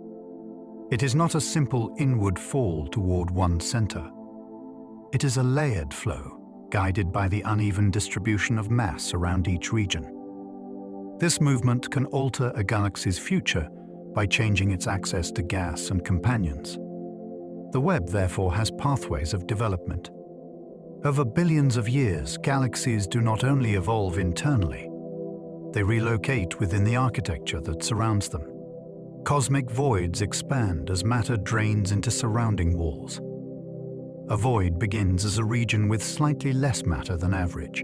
It is not a simple inward fall toward one center. It is a layered flow, guided by the uneven distribution of mass around each region. This movement can alter a galaxy's future by changing its access to gas and companions. The web, therefore, has pathways of development. Over billions of years, galaxies do not only evolve internally, they relocate within the architecture that surrounds them. Cosmic voids expand as matter drains into surrounding walls. A void begins as a region with slightly less matter than average.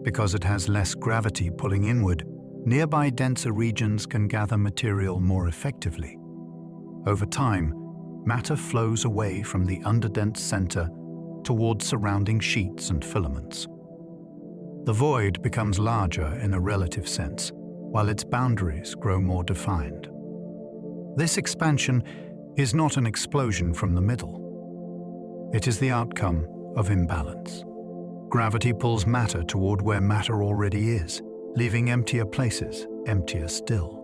Because it has less gravity pulling inward, nearby denser regions can gather material more effectively. Over time, matter flows away from the underdense center toward surrounding sheets and filaments. The void becomes larger in a relative sense, while its boundaries grow more defined. This expansion is not an explosion from the middle. It is the outcome of imbalance. Gravity pulls matter toward where matter already is, leaving emptier places emptier still.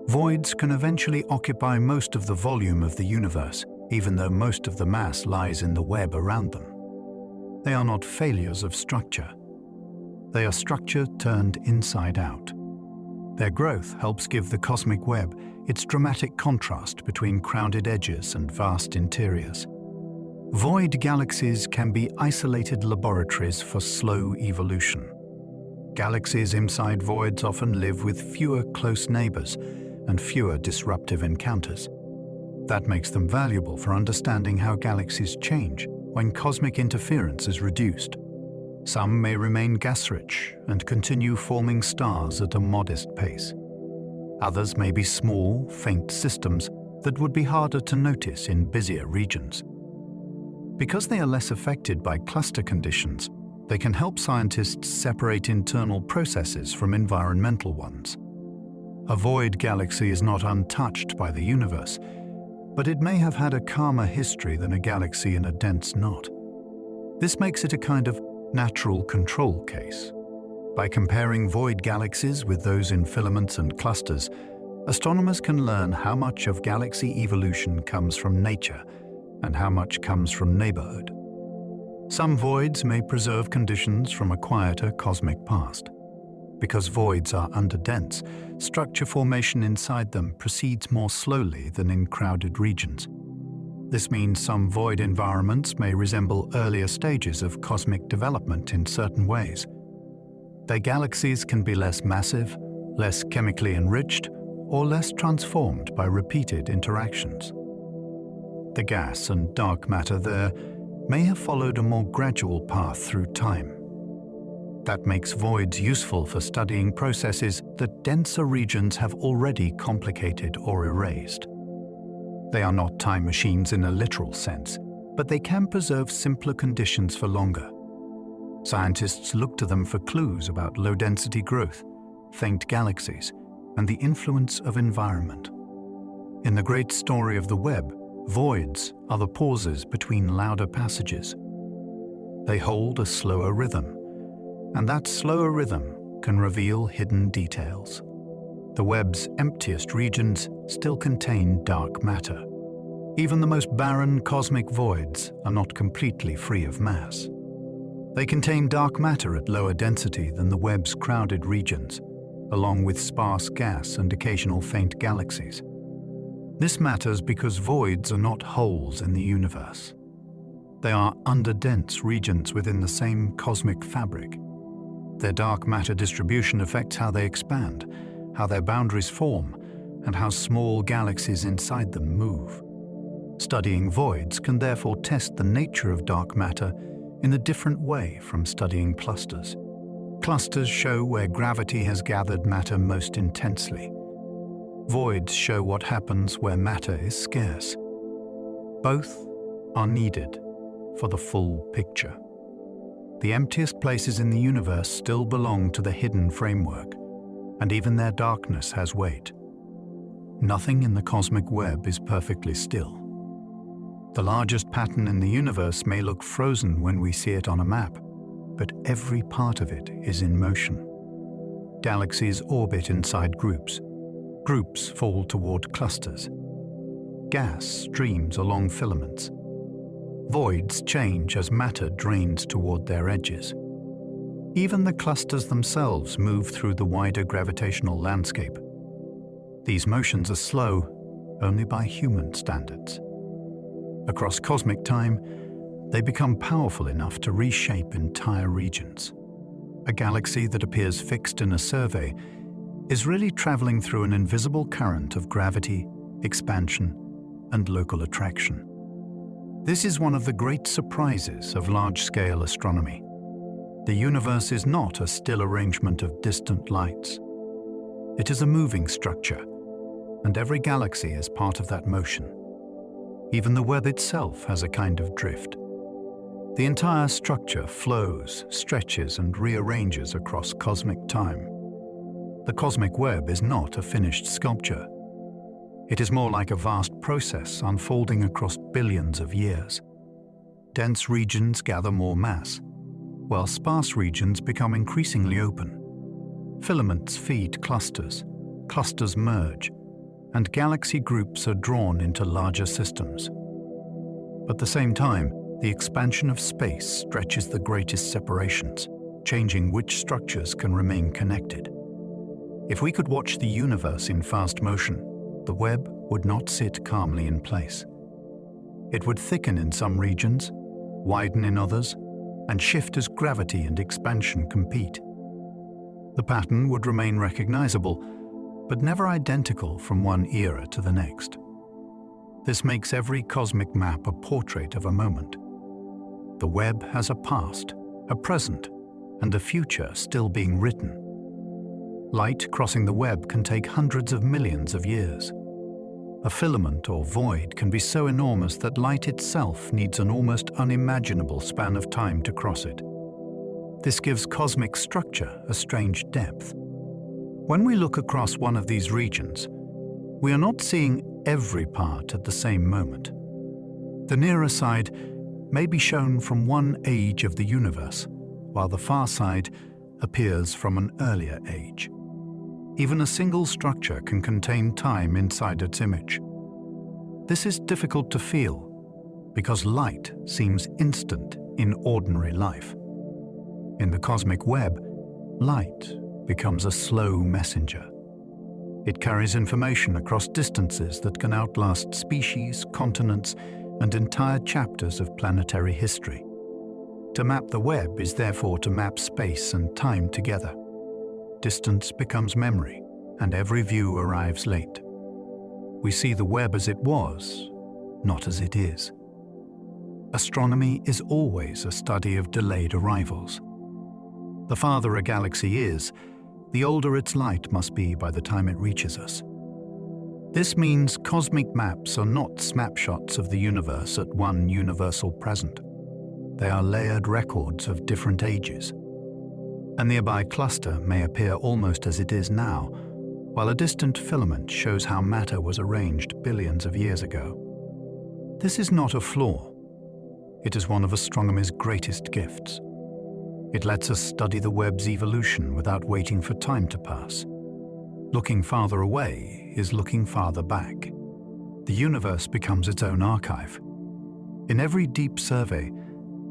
Voids can eventually occupy most of the volume of the universe, even though most of the mass lies in the web around them. They are not failures of structure. They are structure turned inside out. Their growth helps give the cosmic web its dramatic contrast between crowded edges and vast interiors. Void galaxies can be isolated laboratories for slow evolution. Galaxies inside voids often live with fewer close neighbors and fewer disruptive encounters. That makes them valuable for understanding how galaxies change when cosmic interference is reduced. Some may remain gas-rich and continue forming stars at a modest pace. Others may be small, faint systems that would be harder to notice in busier regions. Because they are less affected by cluster conditions, they can help scientists separate internal processes from environmental ones. A void galaxy is not untouched by the universe, but it may have had a calmer history than a galaxy in a dense knot. This makes it a kind of natural control case. By comparing void galaxies with those in filaments and clusters, astronomers can learn how much of galaxy evolution comes from nature and how much comes from neighborhood. Some voids may preserve conditions from a quieter cosmic past. Because voids are underdense, structure formation inside them proceeds more slowly than in crowded regions. This means some void environments may resemble earlier stages of cosmic development in certain ways. Their galaxies can be less massive, less chemically enriched, or less transformed by repeated interactions. The gas and dark matter there may have followed a more gradual path through time. That makes voids useful for studying processes that denser regions have already complicated or erased. They are not time machines in a literal sense, but they can preserve simpler conditions for longer. Scientists look to them for clues about low-density growth, faint galaxies, and the influence of environment. In the great story of the web, voids are the pauses between louder passages. They hold a slower rhythm, and that slower rhythm can reveal hidden details. The web's emptiest regions still contain dark matter. Even the most barren cosmic voids are not completely free of mass. They contain dark matter at lower density than the web's crowded regions, along with sparse gas and occasional faint galaxies. This matters because voids are not holes in the universe. They are underdense regions within the same cosmic fabric. Their dark matter distribution affects how they expand, how their boundaries form, and how small galaxies inside them move. Studying voids can therefore test the nature of dark matter in a different way from studying clusters. Clusters show where gravity has gathered matter most intensely. Voids show what happens where matter is scarce. Both are needed for the full picture. The emptiest places in the universe still belong to the hidden framework, and even their darkness has weight. Nothing in the cosmic web is perfectly still. The largest pattern in the universe may look frozen when we see it on a map, but every part of it is in motion. Galaxies orbit inside groups. Groups fall toward clusters. Gas streams along filaments. Voids change as matter drains toward their edges. Even the clusters themselves move through the wider gravitational landscape. These motions are slow only by human standards. Across cosmic time, they become powerful enough to reshape entire regions. A galaxy that appears fixed in a survey is really traveling through an invisible current of gravity, expansion, and local attraction. This is one of the great surprises of large-scale astronomy. The universe is not a still arrangement of distant lights. It is a moving structure, and every galaxy is part of that motion. Even the web itself has a kind of drift. The entire structure flows, stretches, and rearranges across cosmic time. The cosmic web is not a finished sculpture. It is more like a vast process unfolding across billions of years. Dense regions gather more mass, while sparse regions become increasingly open. Filaments feed clusters, clusters merge, and galaxy groups are drawn into larger systems. At the same time, the expansion of space stretches the greatest separations, changing which structures can remain connected. If we could watch the universe in fast motion, the web would not sit calmly in place. It would thicken in some regions, widen in others, and shift as gravity and expansion compete. The pattern would remain recognizable, but never identical from one era to the next. This makes every cosmic map a portrait of a moment. The web has a past, a present, and a future still being written. Light crossing the web can take hundreds of millions of years. A filament or void can be so enormous that light itself needs an almost unimaginable span of time to cross it. This gives cosmic structure a strange depth. When we look across one of these regions, we are not seeing every part at the same moment. The nearer side may be shown from one age of the universe, while the far side appears from an earlier age. Even a single structure can contain time inside its image. This is difficult to feel because light seems instant in ordinary life. In the cosmic web, light becomes a slow messenger. It carries information across distances that can outlast species, continents, and entire chapters of planetary history. To map the web is therefore to map space and time together. Distance becomes memory, and every view arrives late. We see the web as it was, not as it is. Astronomy is always a study of delayed arrivals. The farther a galaxy is, the older its light must be by the time it reaches us. This means cosmic maps are not snapshots of the universe at one universal present. They are layered records of different ages. A nearby cluster may appear almost as it is now, while a distant filament shows how matter was arranged billions of years ago. This is not a flaw. It is one of astronomy's greatest gifts. It lets us study the web's evolution without waiting for time to pass. Looking farther away is looking farther back. The universe becomes its own archive. In every deep survey,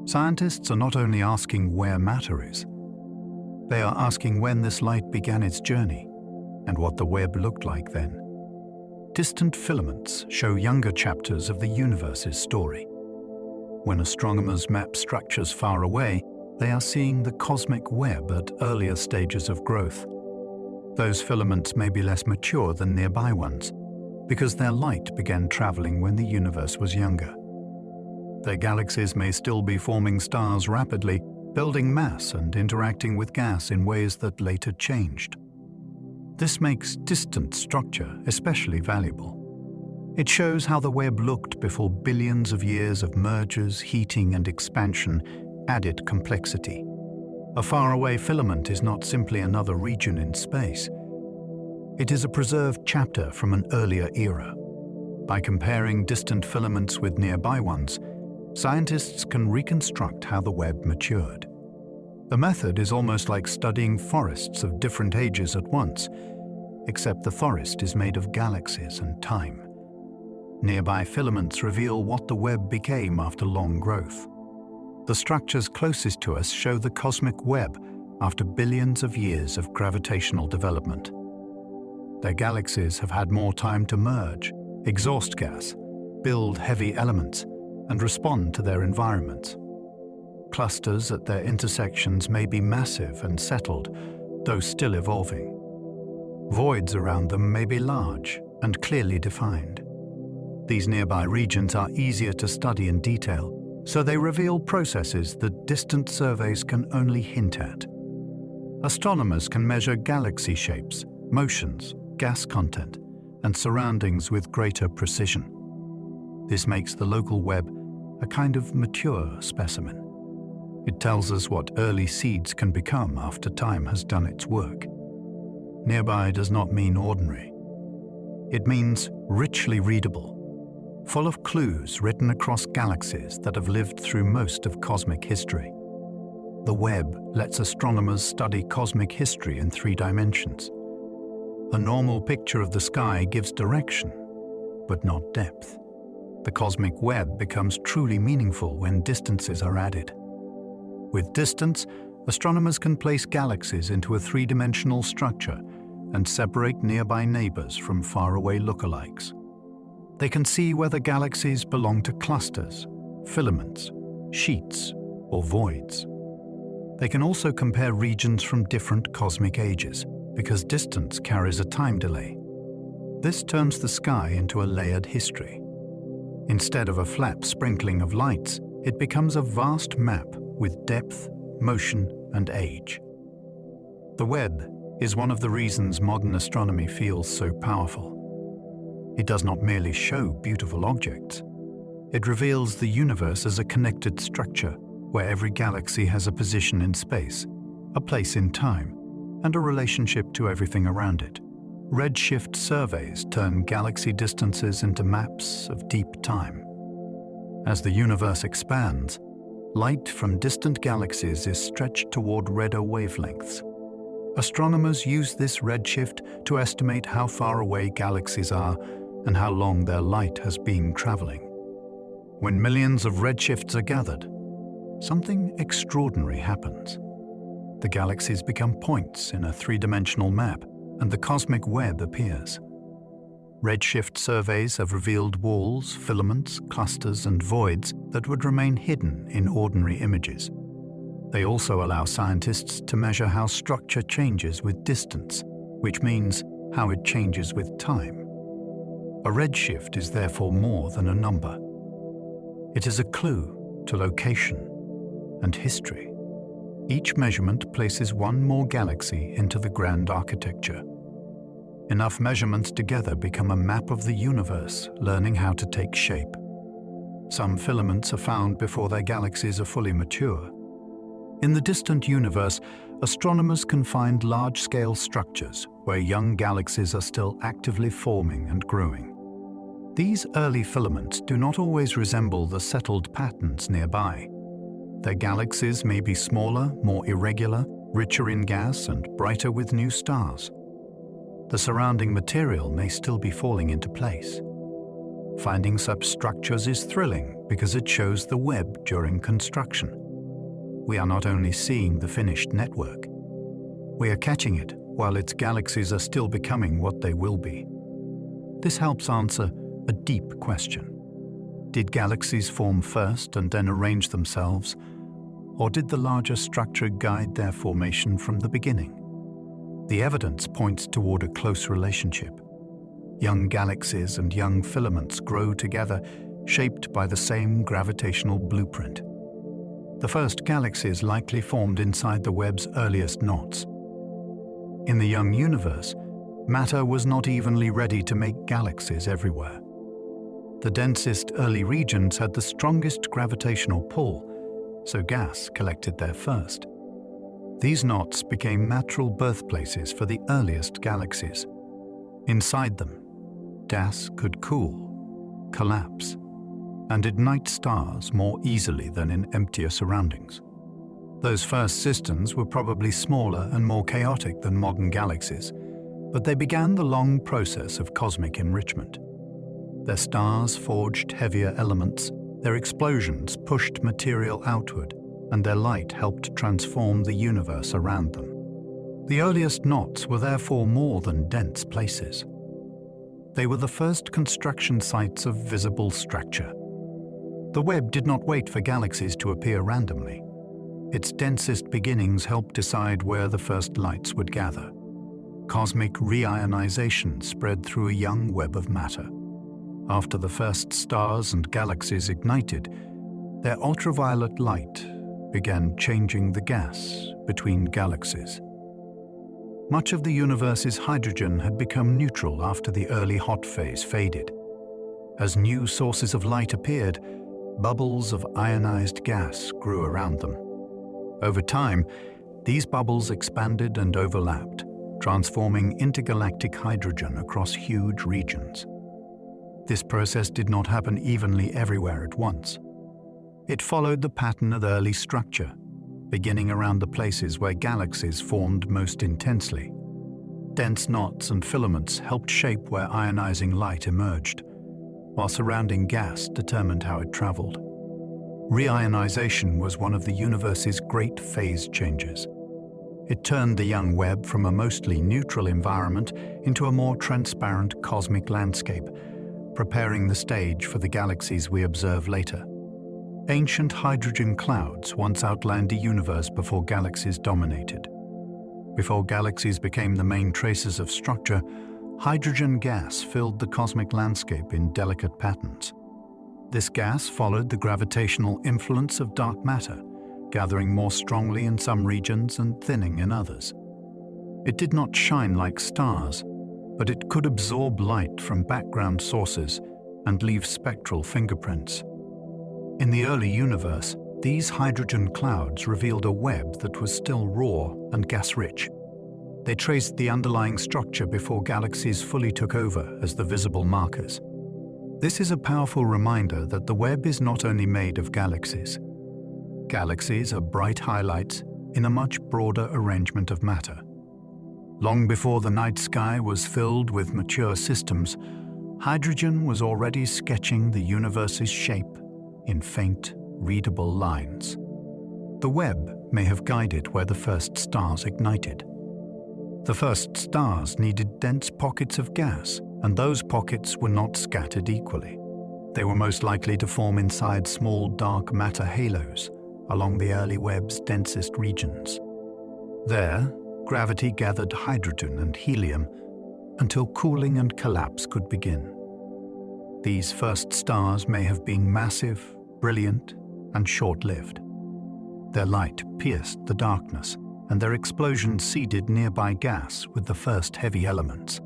scientists are not only asking where matter is, they are asking when this light began its journey and what the web looked like then. Distant filaments show younger chapters of the universe's story. When astronomers map structures far away, they are seeing the cosmic web at earlier stages of growth. Those filaments may be less mature than nearby ones, because their light began traveling when the universe was younger. Their galaxies may still be forming stars rapidly, building mass and interacting with gas in ways that later changed. This makes distant structure especially valuable. It shows how the web looked before billions of years of mergers, heating, and expansion added complexity. A faraway filament is not simply another region in space. It is a preserved chapter from an earlier era. By comparing distant filaments with nearby ones, scientists can reconstruct how the web matured. The method is almost like studying forests of different ages at once, except the forest is made of galaxies and time. Nearby filaments reveal what the web became after long growth. The structures closest to us show the cosmic web after billions of years of gravitational development. Their galaxies have had more time to merge, exhaust gas, build heavy elements, and respond to their environments. Clusters at their intersections may be massive and settled, though still evolving. Voids around them may be large and clearly defined. These nearby regions are easier to study in detail, so they reveal processes that distant surveys can only hint at. Astronomers can measure galaxy shapes, motions, gas content, and surroundings with greater precision. This makes the local web a kind of mature specimen. It tells us what early seeds can become after time has done its work. Nearby does not mean ordinary. It means richly readable, full of clues written across galaxies that have lived through most of cosmic history. The web lets astronomers study cosmic history in 3 dimensions. A normal picture of the sky gives direction, but not depth. The cosmic web becomes truly meaningful when distances are added. With distance, astronomers can place galaxies into a 3-dimensional structure and separate nearby neighbors from faraway lookalikes. They can see whether galaxies belong to clusters, filaments, sheets, or voids. They can also compare regions from different cosmic ages, because distance carries a time delay. This turns the sky into a layered history. Instead of a flat sprinkling of lights, it becomes a vast map with depth, motion, and age. The web is one of the reasons modern astronomy feels so powerful. It does not merely show beautiful objects. It reveals the universe as a connected structure where every galaxy has a position in space, a place in time, and a relationship to everything around it. Redshift surveys turn galaxy distances into maps of deep time. As the universe expands, light from distant galaxies is stretched toward redder wavelengths. Astronomers use this redshift to estimate how far away galaxies are and how long their light has been traveling. When millions of redshifts are gathered, something extraordinary happens. The galaxies become points in a 3-dimensional map, and the cosmic web appears. Redshift surveys have revealed walls, filaments, clusters, and voids that would remain hidden in ordinary images. They also allow scientists to measure how structure changes with distance, which means how it changes with time. A redshift is therefore more than a number. It is a clue to location and history. Each measurement places one more galaxy into the grand architecture. Enough measurements together become a map of the universe, learning how to take shape. Some filaments are found before their galaxies are fully mature. In the distant universe, astronomers can find large-scale structures where young galaxies are still actively forming and growing. These early filaments do not always resemble the settled patterns nearby. Their galaxies may be smaller, more irregular, richer in gas, and brighter with new stars. The surrounding material may still be falling into place. Finding such structures is thrilling because it shows the web during construction. We are not only seeing the finished network, we are catching it while its galaxies are still becoming what they will be. This helps answer a deep question. Did galaxies form first and then arrange themselves, or did the larger structure guide their formation from the beginning? The evidence points toward a close relationship. Young galaxies and young filaments grow together, shaped by the same gravitational blueprint. The first galaxies likely formed inside the web's earliest knots. In the young universe, matter was not evenly ready to make galaxies everywhere. The densest early regions had the strongest gravitational pull, so gas collected there first. These knots became natural birthplaces for the earliest galaxies. Inside them, gas could cool, collapse, and ignite stars more easily than in emptier surroundings. Those first systems were probably smaller and more chaotic than modern galaxies, but they began the long process of cosmic enrichment. Their stars forged heavier elements, their explosions pushed material outward, and their light helped transform the universe around them. The earliest knots were therefore more than dense places. They were the first construction sites of visible structure. The web did not wait for galaxies to appear randomly. Its densest beginnings helped decide where the first lights would gather. Cosmic reionization spread through a young web of matter. After the first stars and galaxies ignited, their ultraviolet light began changing the gas between galaxies. Much of the universe's hydrogen had become neutral after the early hot phase faded. As new sources of light appeared, bubbles of ionized gas grew around them. Over time, these bubbles expanded and overlapped, transforming intergalactic hydrogen across huge regions. This process did not happen evenly everywhere at once. It followed the pattern of early structure, beginning around the places where galaxies formed most intensely. Dense knots and filaments helped shape where ionizing light emerged, while surrounding gas determined how it traveled. Reionization was one of the universe's great phase changes. It turned the young web from a mostly neutral environment into a more transparent cosmic landscape, preparing the stage for the galaxies we observe later. Ancient hydrogen clouds once outlined the universe before galaxies dominated. Before galaxies became the main traces of structure, hydrogen gas filled the cosmic landscape in delicate patterns. This gas followed the gravitational influence of dark matter, gathering more strongly in some regions and thinning in others. It did not shine like stars, but it could absorb light from background sources and leave spectral fingerprints. In the early universe, these hydrogen clouds revealed a web that was still raw and gas-rich. They traced the underlying structure before galaxies fully took over as the visible markers. This is a powerful reminder that the web is not only made of galaxies. Galaxies are bright highlights in a much broader arrangement of matter. Long before the night sky was filled with mature systems, hydrogen was already sketching the universe's shape in faint, readable lines. The web may have guided where the first stars ignited. The first stars needed dense pockets of gas, and those pockets were not scattered equally. They were most likely to form inside small dark matter halos along the early web's densest regions. There, gravity gathered hydrogen and helium until cooling and collapse could begin. These first stars may have been massive, brilliant, and short-lived. Their light pierced the darkness, and their explosion seeded nearby gas with the first heavy elements.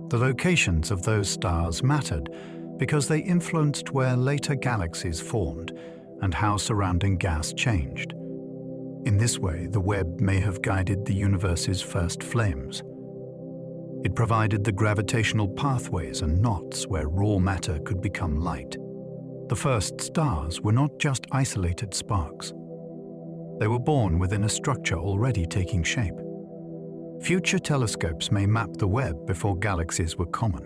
The locations of those stars mattered because they influenced where later galaxies formed and how surrounding gas changed. In this way, the web may have guided the universe's first flames. It provided the gravitational pathways and knots where raw matter could become light. The first stars were not just isolated sparks. They were born within a structure already taking shape. Future telescopes may map the web before galaxies were common.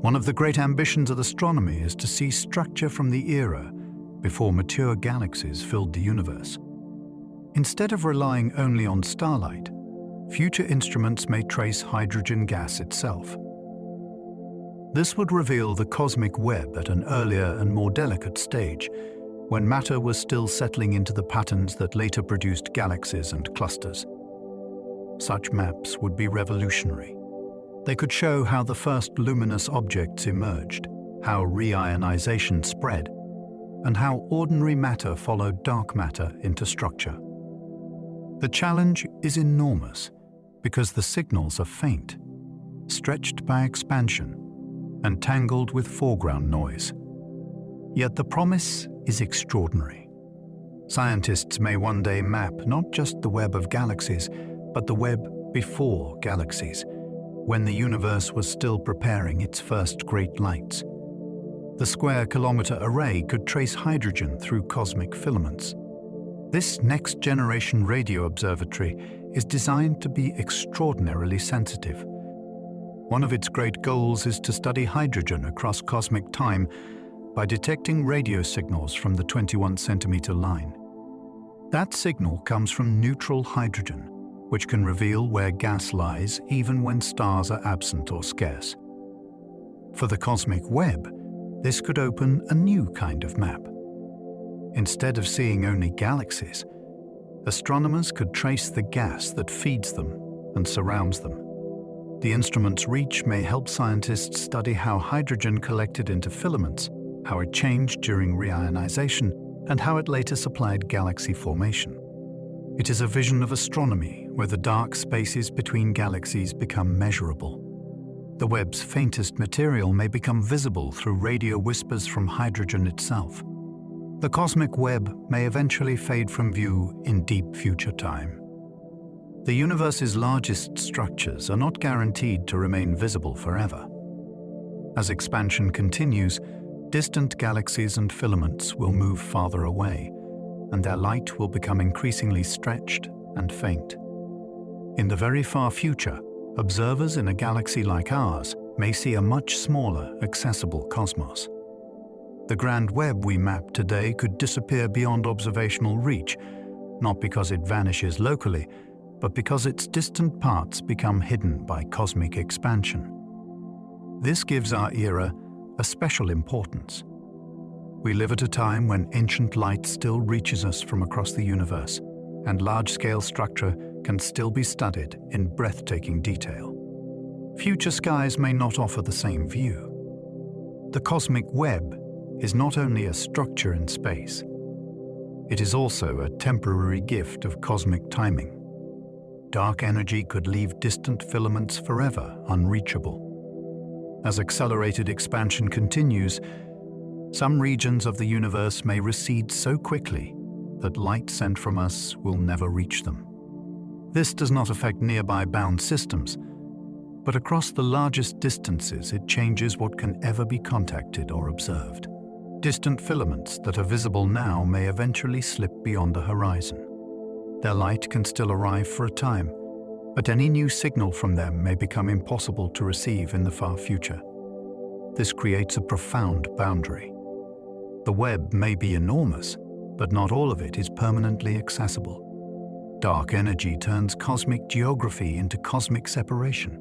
One of the great ambitions of astronomy is to see structure from the era before mature galaxies filled the universe. Instead of relying only on starlight, future instruments may trace hydrogen gas itself. This would reveal the cosmic web at an earlier and more delicate stage, when matter was still settling into the patterns that later produced galaxies and clusters. Such maps would be revolutionary. They could show how the first luminous objects emerged, how reionization spread, and how ordinary matter followed dark matter into structure. The challenge is enormous because the signals are faint, stretched by expansion, and tangled with foreground noise. Yet the promise is extraordinary. Scientists may one day map not just the web of galaxies, but the web before galaxies, when the universe was still preparing its first great lights. The square-kilometer array could trace hydrogen through cosmic filaments. This next-generation radio observatory is designed to be extraordinarily sensitive. One of its great goals is to study hydrogen across cosmic time by detecting radio signals from the 21-centimeter line. That signal comes from neutral hydrogen, which can reveal where gas lies even when stars are absent or scarce. For the cosmic web, this could open a new kind of map. Instead of seeing only galaxies, astronomers could trace the gas that feeds them and surrounds them. The instrument's reach may help scientists study how hydrogen collected into filaments, how it changed during reionization, and how it later supplied galaxy formation. It is a vision of astronomy where the dark spaces between galaxies become measurable. The web's faintest material may become visible through radio whispers from hydrogen itself. The cosmic web may eventually fade from view in deep future time. The universe's largest structures are not guaranteed to remain visible forever. As expansion continues, distant galaxies and filaments will move farther away, and their light will become increasingly stretched and faint. In the very far future, observers in a galaxy like ours may see a much smaller, accessible cosmos. The grand web we map today could disappear beyond observational reach, not because it vanishes locally, but because its distant parts become hidden by cosmic expansion. This gives our era a special importance. We live at a time when ancient light still reaches us from across the universe, and large-scale structure can still be studied in breathtaking detail. Future skies may not offer the same view. The cosmic web is not only a structure in space, it is also a temporary gift of cosmic timing. Dark energy could leave distant filaments forever unreachable. As accelerated expansion continues, some regions of the universe may recede so quickly that light sent from us will never reach them. This does not affect nearby bound systems, but across the largest distances it changes what can ever be contacted or observed. Distant filaments that are visible now may eventually slip beyond the horizon. Their light can still arrive for a time, but any new signal from them may become impossible to receive in the far future. This creates a profound boundary. The web may be enormous, but not all of it is permanently accessible. Dark energy turns cosmic geography into cosmic separation.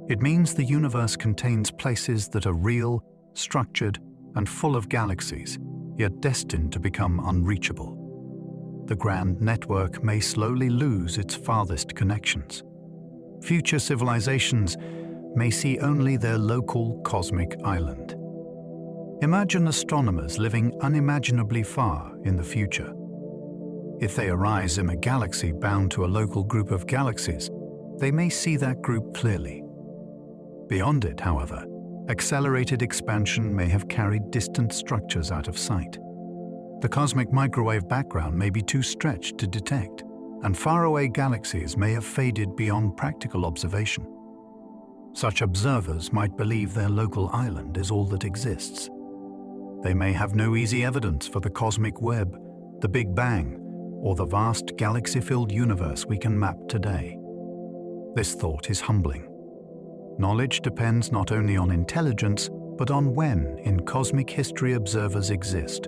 It means the universe contains places that are real, structured, and full of galaxies, yet destined to become unreachable. The grand network may slowly lose its farthest connections. Future civilizations may see only their local cosmic island. Imagine astronomers living unimaginably far in the future. If they arise in a galaxy bound to a local group of galaxies, they may see that group clearly. Beyond it, however, accelerated expansion may have carried distant structures out of sight. The cosmic microwave background may be too stretched to detect, and faraway galaxies may have faded beyond practical observation. Such observers might believe their local island is all that exists. They may have no easy evidence for the cosmic web, the Big Bang, or the vast galaxy-filled universe we can map today. This thought is humbling. Knowledge depends not only on intelligence, but on when in cosmic history observers exist.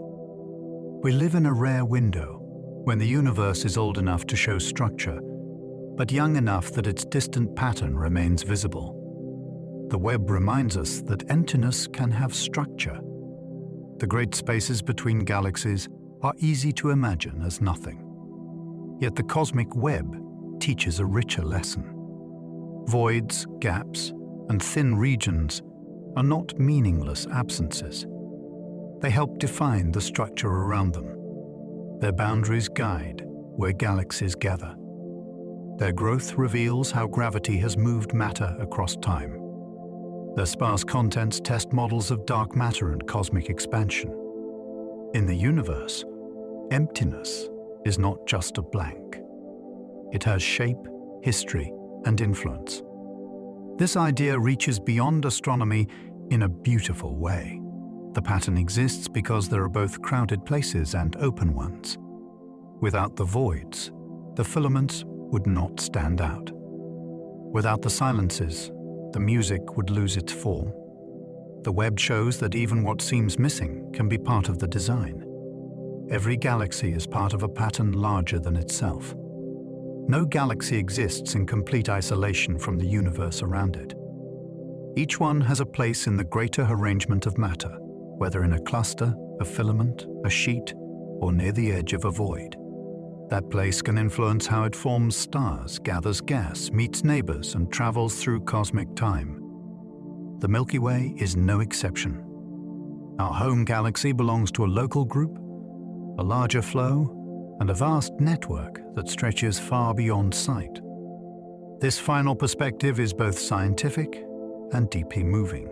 We live in a rare window, when the universe is old enough to show structure, but young enough that its distant pattern remains visible. The web reminds us that emptiness can have structure. The great spaces between galaxies are easy to imagine as nothing. Yet the cosmic web teaches a richer lesson. Voids, gaps, and thin regions are not meaningless absences. They help define the structure around them. Their boundaries guide where galaxies gather. Their growth reveals how gravity has moved matter across time. Their sparse contents test models of dark matter and cosmic expansion. In the universe, emptiness is not just a blank. It has shape, history, and influence. This idea reaches beyond astronomy in a beautiful way. The pattern exists because there are both crowded places and open ones. Without the voids, the filaments would not stand out. Without the silences, the music would lose its form. The web shows that even what seems missing can be part of the design. Every galaxy is part of a pattern larger than itself. No galaxy exists in complete isolation from the universe around it. Each one has a place in the greater arrangement of matter, whether in a cluster, a filament, a sheet, or near the edge of a void. That place can influence how it forms stars, gathers gas, meets neighbors, and travels through cosmic time. The Milky Way is no exception. Our home galaxy belongs to a local group, a larger flow, and a vast network that stretches far beyond sight. This final perspective is both scientific and deeply moving.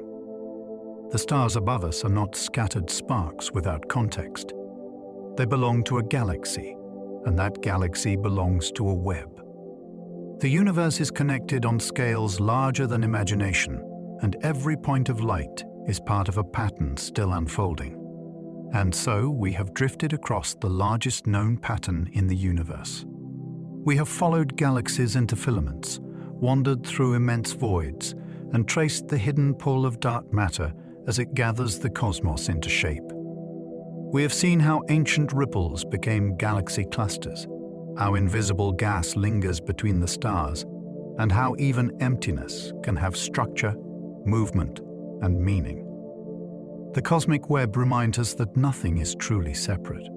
The stars above us are not scattered sparks without context. They belong to a galaxy, and that galaxy belongs to a web. The universe is connected on scales larger than imagination, and every point of light is part of a pattern still unfolding. And so we have drifted across the largest known pattern in the universe. We have followed galaxies into filaments, wandered through immense voids, and traced the hidden pull of dark matter as it gathers the cosmos into shape. We have seen how ancient ripples became galaxy clusters, how invisible gas lingers between the stars, and how even emptiness can have structure, movement, and meaning. The cosmic web reminds us that nothing is truly separate.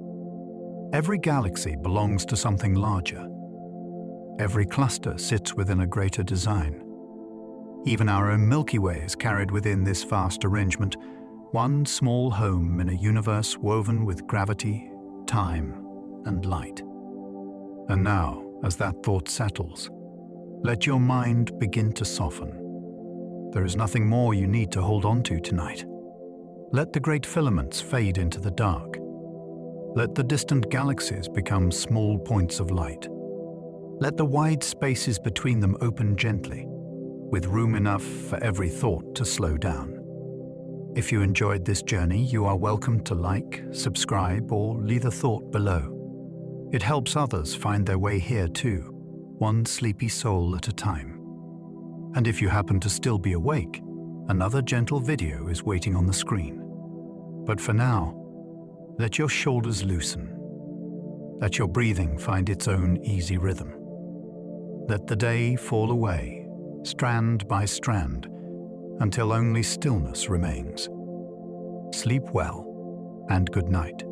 Every galaxy belongs to something larger. Every cluster sits within a greater design. Even our own Milky Way is carried within this vast arrangement, one small home in a universe woven with gravity, time, and light. And now, as that thought settles, let your mind begin to soften. There is nothing more you need to hold on to tonight. Let the great filaments fade into the dark. Let the distant galaxies become small points of light. Let the wide spaces between them open gently, with room enough for every thought to slow down. If you enjoyed this journey, you are welcome to like, subscribe, or leave a thought below. It helps others find their way here too, one sleepy soul at a time. And if you happen to still be awake, another gentle video is waiting on the screen. But for now, let your shoulders loosen. Let your breathing find its own easy rhythm. Let the day fall away, strand by strand, until only stillness remains. Sleep well, and good night.